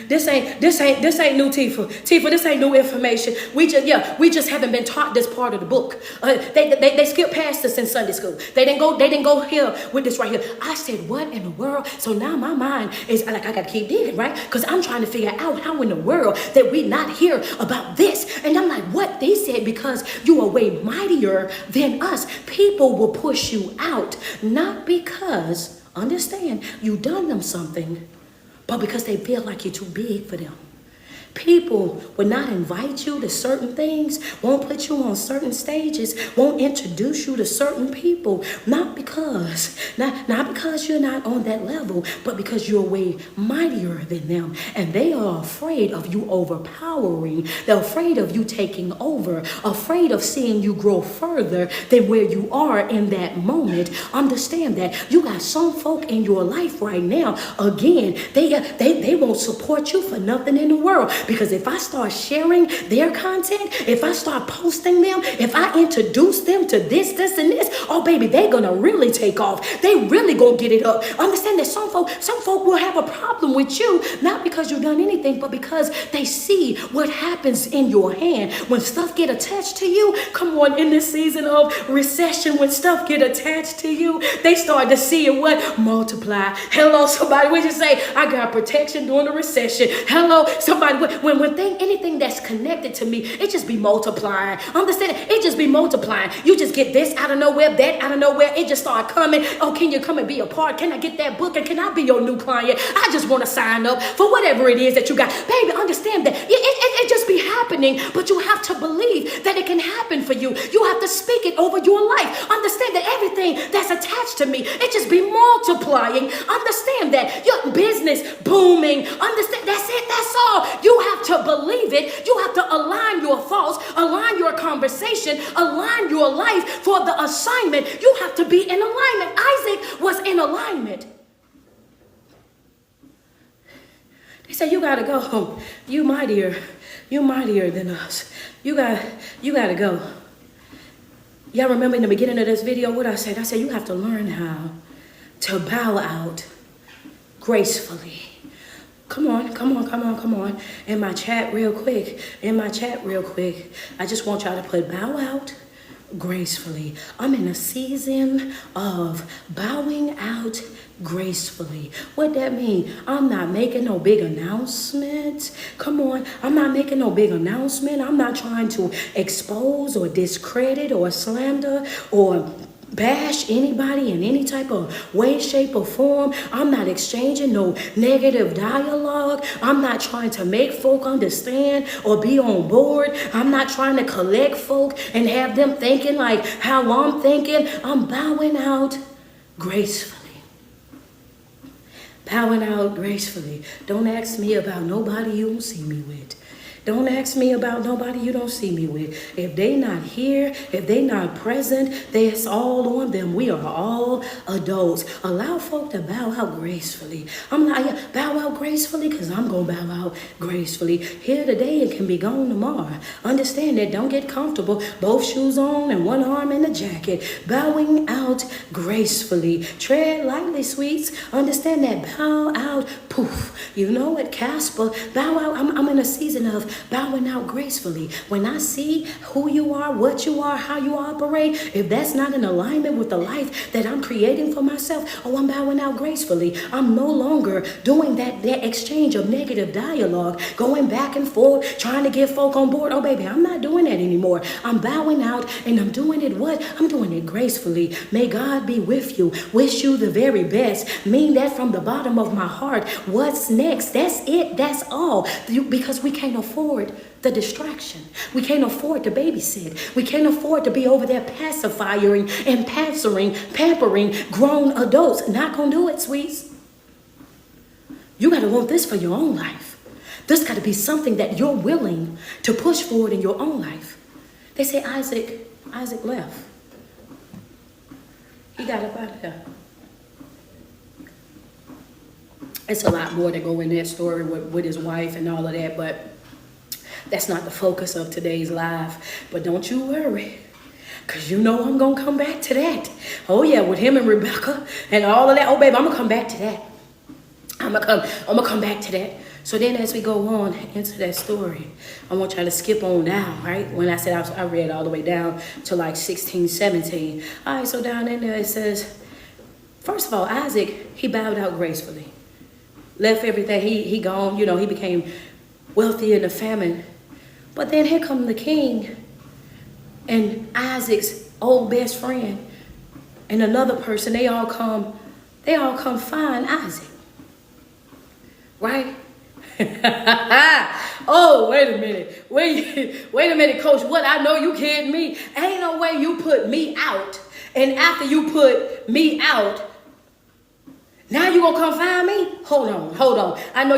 This ain't new, Tifa. This ain't new information. We just haven't been taught this part of the book. They skipped past this in Sunday school. They didn't go here with this right here. I said, what in the world? So now my mind is like, I gotta keep digging, right? Because I'm trying to figure out how in the world that we not hear about this. And I'm like, what? They said because you are way mightier than us. People will push you out, not because, understand, you done them something, but because they feel like you're too big for them. People will not invite you to certain things, won't put you on certain stages, won't introduce you to certain people, not because you're not on that level, but because you're way mightier than them. And they are afraid of you overpowering. They're afraid of you taking over, afraid of seeing you grow further than where you are in that moment. Understand that you got some folk in your life right now, again, they won't support you for nothing in the world. Because if I start sharing their content, if I start posting them, if I introduce them to this, and this, oh baby, they're gonna really take off. They really gonna get it up. Understand that some folk will have a problem with you, not because you've done anything, but because they see what happens in your hand. When stuff get attached to you, come on, in this season of recession, when stuff get attached to you, they start to see it what? Multiply. Hello, somebody, we just say, I got protection during the recession. Hello, somebody, when anything that's connected to me, it just be multiplying. Understand? It just be multiplying. You just get this out of nowhere, that out of nowhere. It just start coming. Oh, can you come and be a part? Can I get that book? And can I be your new client? I just want to sign up for whatever it is that you got. Baby, understand that it just be happening, but you have to believe that it can happen for you. You have to speak it over your life. Understand that everything that's attached to me, it just be multiplying. Understand that your business booming. Understand, that's it. That's all. You have to believe it. You have to align your thoughts, align your conversation, align your life for the assignment. You have to be in alignment. Isaac was in alignment. They said, you gotta go home. You mightier than us. You gotta go. Y'all remember in the beginning of this video what I said? I said you have to learn how to bow out gracefully. Come on. In my chat real quick. I just want y'all to put bow out gracefully. I'm in a season of bowing out gracefully. What that mean? I'm not making no big announcement. Come on, I'm not making no big announcement. I'm not trying to expose or discredit or slander or bash anybody in any type of way, shape, or form. I'm not exchanging no negative dialogue. I'm not trying to make folk understand or be on board. I'm not trying to collect folk and have them thinking like how I'm thinking. I'm bowing out gracefully. Bowing out gracefully. Don't ask me about nobody you don't see me with. Don't ask me about nobody you don't see me with. If they not here, if they not present, it's all on them. We are all adults. Allow folk to bow out gracefully. I'm not bow out gracefully because I'm going to bow out gracefully. Here today, it can be gone tomorrow. Understand that. Don't get comfortable. Both shoes on and one arm in the jacket. Bowing out gracefully. Tread lightly, sweets. Understand that. Bow out. Poof. You know what, Casper? Bow out. I'm in a season of bowing out gracefully. When I see who you are, what you are, how you operate, if that's not in alignment with the life that I'm creating for myself, I'm bowing out gracefully. I'm no longer doing that exchange of negative dialogue, going back and forth, trying to get folk on board. Oh, baby, I'm not doing that anymore. I'm bowing out and I'm doing it what? I'm doing it gracefully. May God be with you. Wish you the very best. Mean that from the bottom of my heart. What's next? That's it. That's all. Because we can't afford the distraction. We can't afford to babysit. We can't afford to be over there pacifying and pampering grown adults. Not gonna do it, sweets. You gotta want this for your own life. This gotta be something that you're willing to push forward in your own life. They say Isaac left. He got up out of there. It's a lot more to go in that story with his wife and all of that, but that's not the focus of today's live. But don't you worry, because you know I'm going to come back to that. Oh, yeah, with him and Rebecca and all of that. Oh, baby, I'm going to come back to that. I'm going to come back to that. So then as we go on into that story, I want y'all to skip on down, right? When I said I read all the way down to like 16, 17. All right, so down in there it says, first of all, Isaac, he bowed out gracefully. Left everything. He gone, he became wealthy in the famine. But then here come the king and Isaac's old best friend and another person. They all come find Isaac. Right? Oh, wait a minute. Wait a minute, coach. What? I know you kidding me. Ain't no way you put me out. And after you put me out, now you gonna come find me? Hold on. I know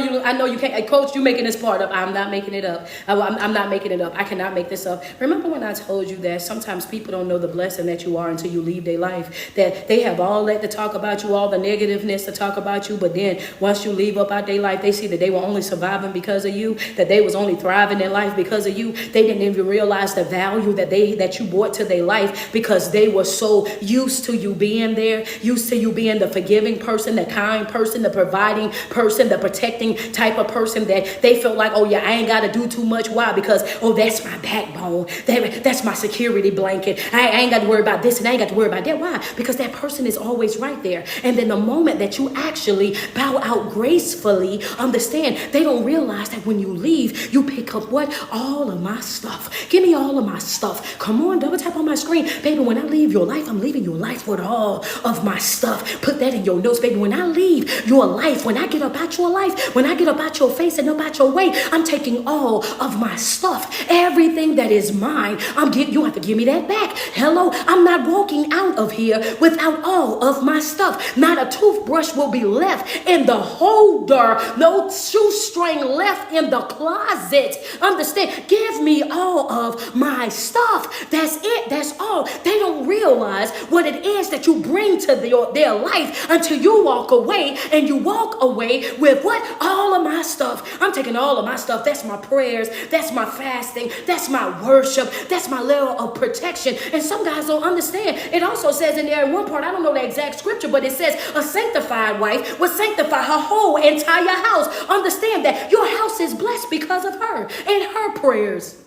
you can't. Hey, coach, you making this part up. I'm not making it up. I'm not making it up. I cannot make this up. Remember when I told you that sometimes people don't know the blessing that you are until you leave their life? That they have all that to talk about you, all the negativeness to talk about you, but then once you leave up out their life, they see that they were only surviving because of you, that they was only thriving in life because of you. They didn't even realize the value that you brought to their life because they were so used to you being there, used to you being the forgiving person, the kind person, the providing person, the protecting type of person that they felt like, oh yeah, I ain't got to do too much. Why? Because, oh, that's my backbone. That's my security blanket. I ain't got to worry about this and I ain't got to worry about that. Why? Because that person is always right there. And then the moment that you actually bow out gracefully, understand, they don't realize that when you leave, you pick up what? All of my stuff. Give me all of my stuff. Come on, double tap on my screen. Baby, when I leave your life, I'm leaving your life with all of my stuff. Put that in your notes, baby. When I leave your life, when I get up out your life, when I get up out your face and up out your way, I'm taking all of my stuff, everything that is mine. You have to give me that back. Hello, I'm not walking out of here without all of my stuff. Not a toothbrush will be left in the holder. No shoestring left in the closet. Understand? Give me all of my stuff. That's it. That's all. They don't realize what it is that you bring to their life until you walk away, and you walk away with what? All of my stuff. I'm taking all of my stuff. That's my prayers. That's my fasting. That's my worship. That's my level of protection. And some guys don't understand. It also says in there in one part, I don't know the exact scripture, but it says a sanctified wife will sanctify her whole entire house. Understand that your house is blessed because of her and her prayers.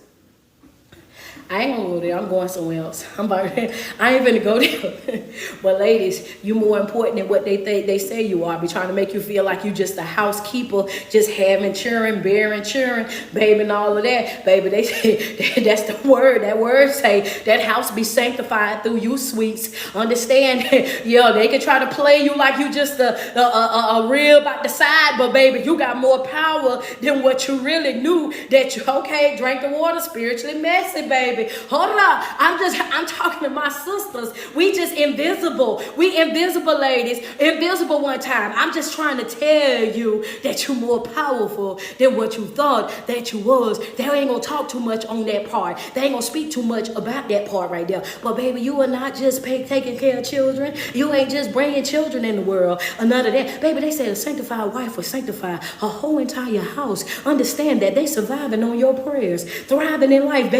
I ain't gonna go there. I'm going somewhere else. I ain't gonna go there. But ladies, you more important than what they say you are. Be trying to make you feel like you just a housekeeper, just having children, bearing children, baby, and all of that. Baby, they say that's the word. That word say that house be sanctified through you, sweets. Understand? Yeah, they can try to play you like you just a rib out the side, but baby, you got more power than what you really knew. That you okay? Drank the water, spiritually messy, baby. Hold up. I'm talking to my sisters. We just invisible. We invisible, ladies. Invisible one time. I'm just trying to tell you that you're more powerful than what you thought that you was. They ain't gonna talk too much on that part. They ain't gonna speak too much about that part right there. But baby, you are not just taking care of children. You ain't just bringing children in the world. None of that. Baby, they say a sanctified wife will sanctify her whole entire house. Understand that they surviving on your prayers. Thriving in life.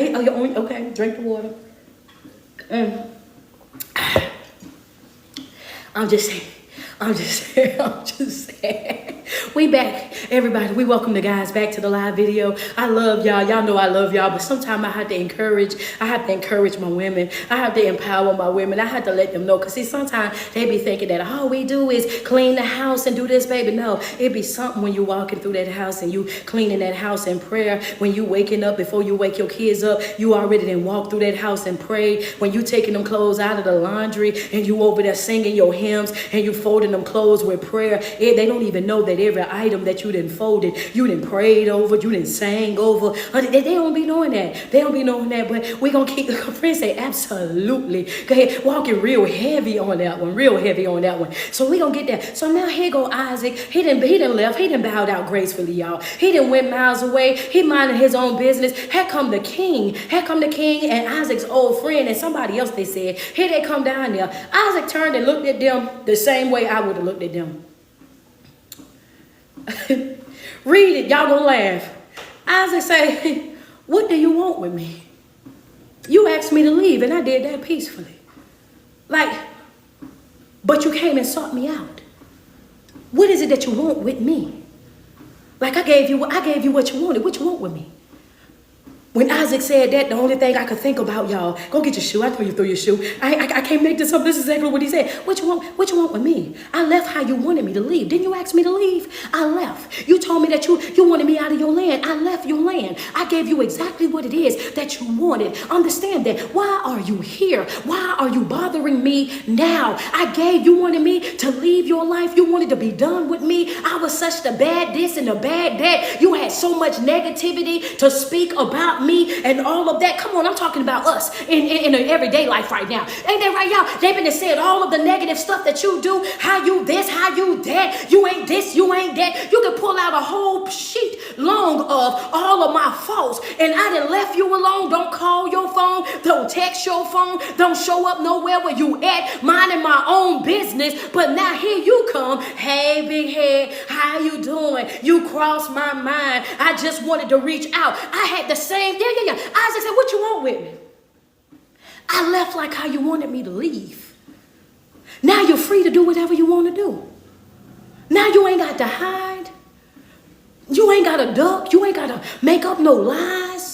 Okay, drink the water. I'm just saying. We back, everybody. We welcome the guys back to the live video. I love y'all. Y'all know I love y'all, but sometimes I have to encourage my women. I have to empower my women. I have to let them know. Because see, sometimes they be thinking that all we do is clean the house and do this, baby. No, it be something when you walking through that house and you cleaning that house in prayer. When you waking up, before you wake your kids up, you already done walk through that house and pray. When you taking them clothes out of the laundry and you over there singing your hymns and you folding them clothes with prayer, they don't even know that every item that you done folded, you done prayed over, you done sang over. They don't be knowing that. They don't be knowing that, but we gonna keep, friends say absolutely. Go ahead, walking real heavy on that one. So we gonna get that. So now here go Isaac. He done left. He done bowed out gracefully, y'all. He done went miles away. He minded his own business. Here come the king. And Isaac's old friend and somebody else, they said. Here they come down there. Isaac turned and looked at them the same way I would have looked at them. Read it, y'all gonna laugh. Isaac say, what do you want with me? You asked me to leave and I did that peacefully. But you came and sought me out. What is it that you want with me? I gave you what you wanted. What you want with me? When Isaac said that, the only thing I could think about, y'all, go get your shoe. I know you threw your shoe. I can't make this up. This is exactly what he said. What you want with me? I left how you wanted me to leave. Didn't you ask me to leave? I left. You told me that you wanted me out of your land. I left your land. I gave you exactly what it is that you wanted. Understand that. Why are you here? Why are you bothering me now? You wanted me to leave your life. You wanted to be done with me. I was such the bad this and the bad that. You had so much negativity to speak about me and all of that. Come on, I'm talking about us in an everyday life right now. Ain't that right, y'all? They've been said all of the negative stuff that you do, how you this, how you that, you ain't this, you ain't that. You can pull out a whole sheet long of all of my faults, and I done left you alone. Don't call your phone, don't text your phone, don't show up nowhere where you at, minding my own business. But now here you come. Hey, big head, how you doing? You crossed my mind. I just wanted to reach out. I had the same. Yeah. Isaac said, what you want with me? I left like how you wanted me to leave. Now you're free to do whatever you want to do. Now you ain't got to hide. You ain't got to duck. You ain't got to make up no lies.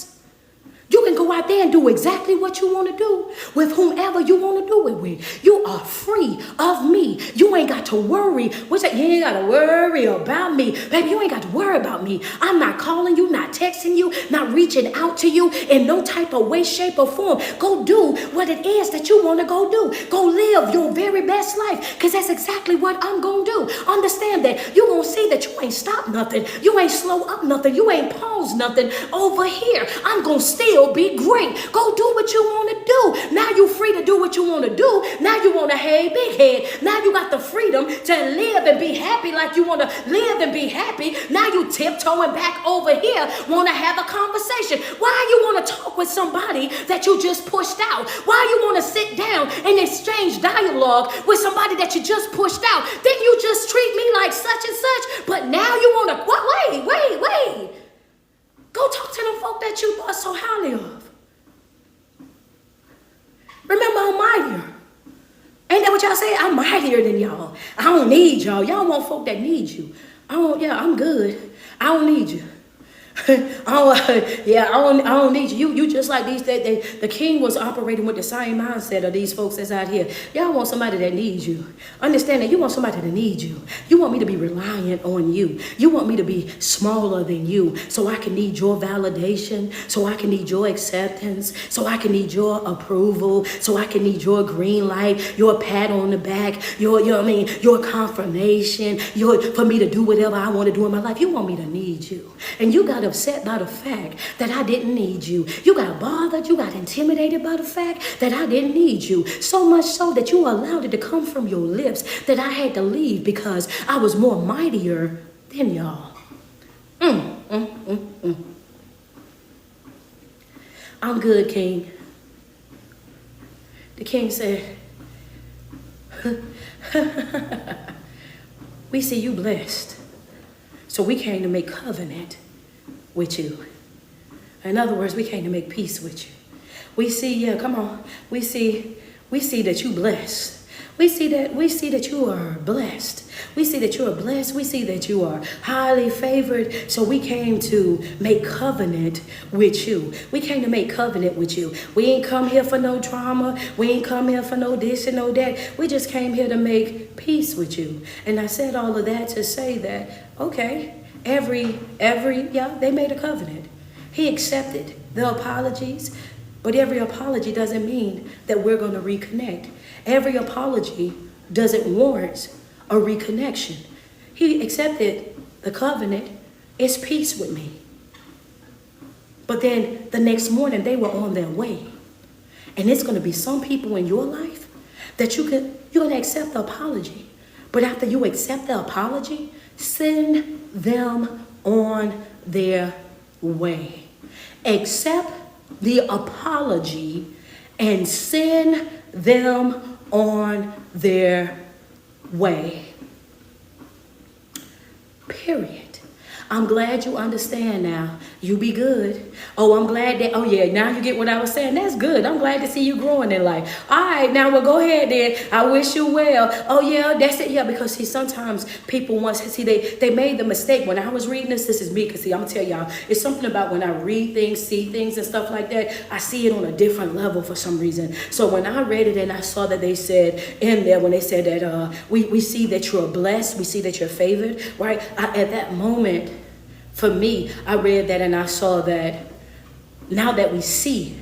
You can go out there and do exactly what you want to do with whomever you want to do it with. You are free of me. You ain't got to worry. What's that? You ain't got to worry about me. Baby, you ain't got to worry about me. I'm not calling you, not texting you, not reaching out to you in no type of way, shape, or form. Go do what it is that you want to go do. Go live your very best life, because that's exactly what I'm going to do. Understand that. You're going to see that you ain't stopped nothing. You ain't slow up nothing. You ain't paused nothing over here. I'm going to still be great. Go do what you want to do. Now you free to do what you want to do. Now you want to have big head. Now you got the freedom to live and be happy like you want to live and be happy. Now you tiptoeing back over here, want to have a conversation. Why you want to talk with somebody that you just pushed out? Why you want to sit down and exchange dialogue with somebody that you just pushed out? Didn't you just treat me like such and such? But now you want to, what? Wait. Go talk to them folk that you thought so highly of. Remember, I'm mightier. Ain't that what y'all say? I'm mightier than y'all. I don't need y'all. Y'all want folk that need you. I'm good. I don't need you. I don't need you. You just like these. The king was operating with the same mindset of these folks that's out here. Y'all want somebody that needs you. Understand that you want somebody to need you. You want me to be reliant on you. You want me to be smaller than you, so I can need your validation, so I can need your acceptance, so I can need your approval, so I can need your green light, your pat on the back, your your confirmation, for me to do whatever I want to do in my life. You want me to need you, and you got upset by the fact that I didn't need you. You got bothered, you got intimidated by the fact that I didn't need you. So much so that you allowed it to come from your lips that I had to leave because I was more mightier than y'all. I'm good, King. The king said, we see you blessed. So we came to make covenant with you. In other words, we came to make peace with you. We see, we see that you blessed. We see that you are blessed. We see that you are blessed. We see that you are highly favored. So we came to make covenant with you. We came to make covenant with you. We ain't come here for no drama. We ain't come here for no this and no that. We just came here to make peace with you. And I said all of that to say that, okay, they made a covenant. He accepted the apologies, but every apology doesn't mean that we're going to reconnect. Every apology doesn't warrant a reconnection. He accepted the covenant. It's peace with me. But then the next morning they were on their way. And it's going to be some people in your life that you're going to accept the apology. But after you accept the apology, send them on their way. Accept the apology and send them on their way. Period. I'm glad you understand now. You be good. Oh, I'm glad that, oh yeah, now you get what I was saying. That's good. I'm glad to see you growing in life. All right, now well, go ahead then. I wish you well. Oh yeah, that's it. Yeah, because see, sometimes people they made the mistake. When I was reading this is me, because see, I'm gonna tell y'all, it's something about when I read things, see things and stuff like that, I see it on a different level for some reason. So when I read it and I saw that they said in there, when they said that we see that you're blessed, we see that you're favored, right? At that moment, for me, I read that and I saw that now that we see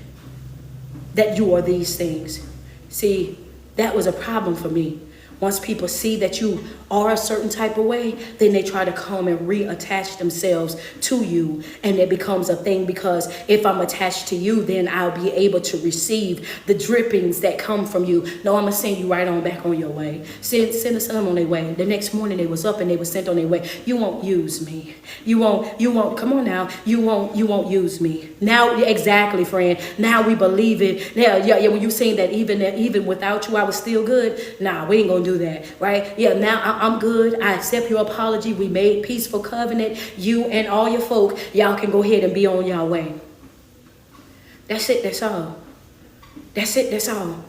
that you are these things, see, that was a problem for me. Once people see that you are a certain type of way, then they try to come and reattach themselves to you. And it becomes a thing because if I'm attached to you, then I'll be able to receive the drippings that come from you. No, I'm going to send you right on back on your way. Send us on their way. The next morning they was up and they were sent on their way. You won't use me. You won't, come on now. You won't use me. Now, exactly, friend. Now we believe it. Yeah, when you saying that even without you, I was still good. Nah, we ain't going to do that, right? Yeah, now I'm good. I accept your apology. We made peaceful covenant. You and all your folk, y'all can go ahead and be on your way. That's it. That's all. That's it. That's all.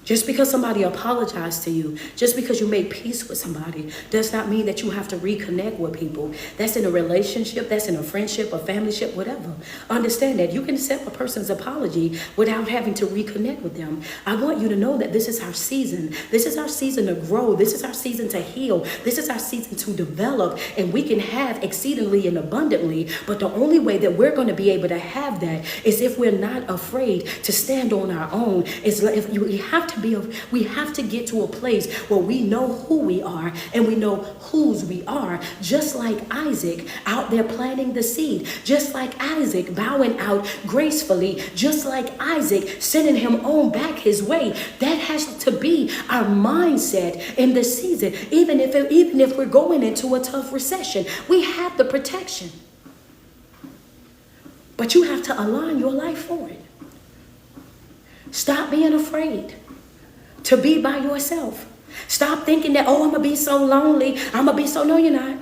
Just because somebody apologized to you, just because you made peace with somebody, does not mean that you have to reconnect with people. That's in a relationship, that's in a friendship, a familyship, whatever. Understand that you can accept a person's apology without having to reconnect with them. I want you to know that this is our season. This is our season to grow. This is our season to heal. This is our season to develop. And we can have exceedingly and abundantly. But the only way that we're going to be able to have that is if we're not afraid to stand on our own. We have to get to a place where we know who we are and we know whose we are. Just like Isaac out there planting the seed, just like Isaac bowing out gracefully, just like Isaac sending him on back his way. That has to be our mindset in this season. Even if we're going into a tough recession, we have the protection. But you have to align your life for it. Stop being afraid to be by yourself. Stop thinking that, oh, I'm going to be so lonely. No, you're not.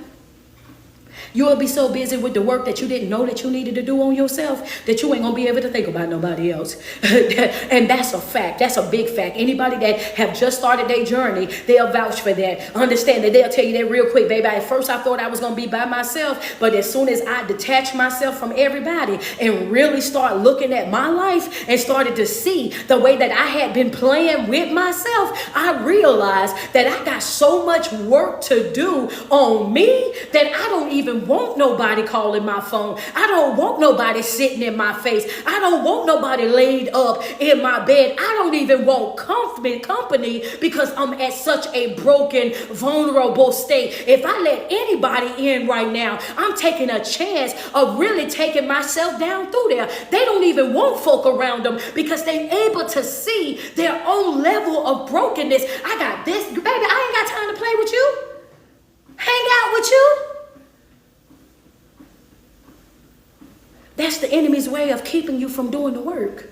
You will be so busy with the work that you didn't know that you needed to do on yourself that you ain't gonna be able to think about nobody else. And that's a fact. That's a big fact. Anybody that have just started their journey, they'll vouch for that. Understand that they'll tell you that real quick, baby. At first I thought I was gonna be by myself, but as soon as I detached myself from everybody and really start looking at my life and started to see the way that I had been playing with myself, I realized that I got so much work to do on me that I don't even want nobody calling my phone. I don't want nobody sitting in my face. I don't want nobody laid up in my bed. I don't even want company because I'm at such a broken, vulnerable state. If I let anybody in right now, I'm taking a chance of really taking myself down through there. They don't even want folk around them because they're able to see their own level of brokenness. I got this, baby, I ain't got time to play with you. Hang out with you. That's the enemy's way of keeping you from doing the work.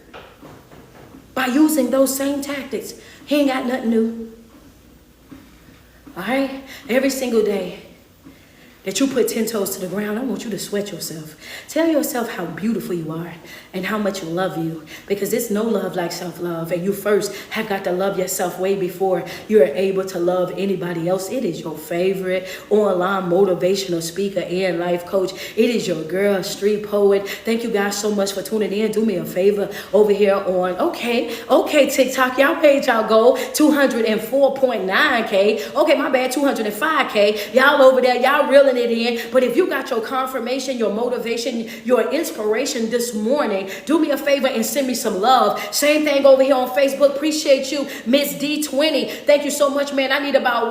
By using those same tactics. He ain't got nothing new. All right? Every single day that you put 10 toes to the ground, I want you to sweat yourself. Tell yourself how beautiful you are and how much you love you, because it's no love like self-love. And you first have got to love yourself way before you're able to love anybody else. It is your favorite online motivational speaker and life coach. It is your girl, street poet. Thank you guys so much for tuning in. Do me a favor over here on, okay, TikTok. Y'all made y'all go 204.9K. Okay, my bad, 205K. Y'all over there, y'all reeling it in. But if you got your confirmation, your motivation, your inspiration this morning, do me a favor and send me some love. Same thing over here on Facebook. Appreciate you, Miss D20. Thank you so much, man. I need about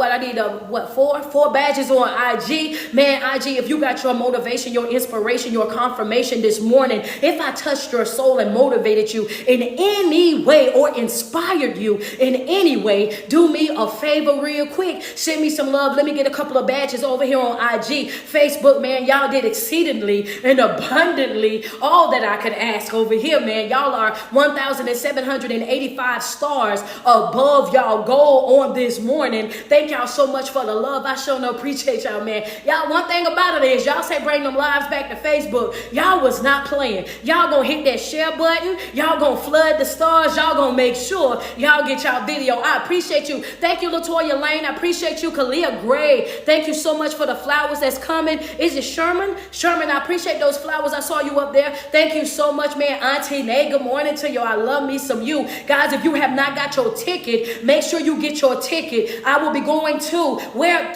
four badges on IG. Man, IG, if you got your motivation, your inspiration, your confirmation this morning, if I touched your soul and motivated you in any way or inspired you in any way, do me a favor real quick. Send me some love. Let me get a couple of badges over here on IG. Facebook, man, y'all did exceedingly and abundantly all that I could ask over here, man. Y'all are 1,785 stars above y'all goal on this morning. Thank y'all so much for the love. I sure no appreciate y'all, man. Y'all, one thing about it is y'all say bring them lives back to Facebook. Y'all was not playing. Y'all gonna hit that share button. Y'all gonna flood the stars. Y'all gonna make sure y'all get y'all video. I appreciate you. Thank you, Latoya Lane. I appreciate you, Kalia Gray. Thank you so much for the flowers that's coming. Is it Sherman? Sherman, I appreciate those flowers. I saw you up there. Thank you so much, man. Auntie Nay, good morning to you. I love me some you. Guys, if you have not got your ticket, make sure you get your ticket. I will be going to where?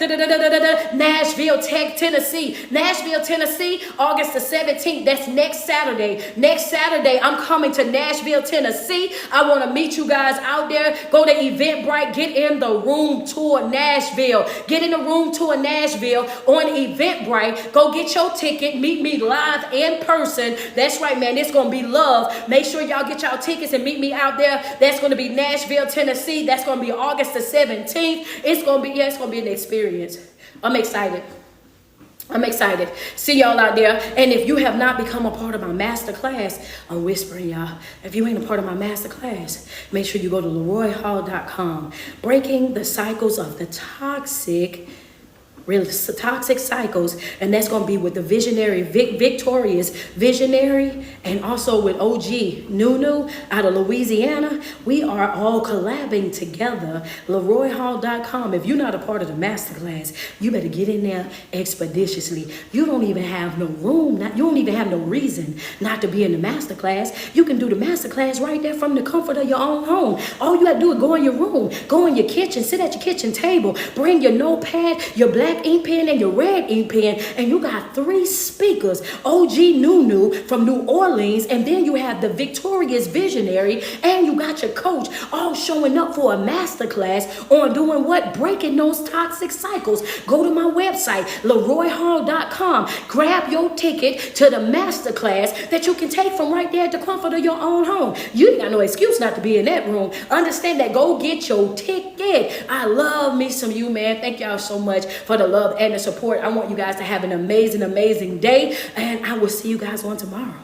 Nashville, Tennessee. Nashville, Tennessee, August the 17th. That's next Saturday. Next Saturday, I'm coming to Nashville, Tennessee. I want to meet you guys out there. Go to Eventbrite. Get in the room tour Nashville. Get in the room tour Nashville on Eventbrite. Go get your ticket. Meet me live in person. That's right, man. It's going to be love. Make sure y'all get y'all tickets and meet me out there. That's going to be Nashville, Tennessee. That's going to be August the 17th. It's going to be an experience. I'm excited. See y'all out there. And if you have not become a part of my masterclass, I'm whispering y'all. If you ain't a part of my masterclass, make sure you go to LeroyHall.com. Breaking the cycles of the toxic cycles, and that's going to be with the visionary Victorious Visionary, and also with OG Nunu out of Louisiana. We are all collabing together. LeroyHall.com. If you're not a part of the masterclass, you better get in there expeditiously. You don't even have no room, you don't even have no reason not to be in the masterclass. You can do the masterclass right there from the comfort of your own home. All you got to do is go in your room, go in your kitchen, sit at your kitchen table, bring your notepad, your black ink pen and your red ink pen, and you got 3 speakers. OG Nunu from New Orleans, and then you have the Victorious Visionary, and you got your coach all showing up for a masterclass on doing what? Breaking those toxic cycles. Go to my website, LeroyHall.com. Grab your ticket to the masterclass that you can take from right there at the comfort of your own home. You ain't got no excuse not to be in that room. Understand that. Go get your ticket. I love me some you, man. Thank y'all so much for the love and the support. I want you guys to have an amazing, amazing day, and I will see you guys on tomorrow.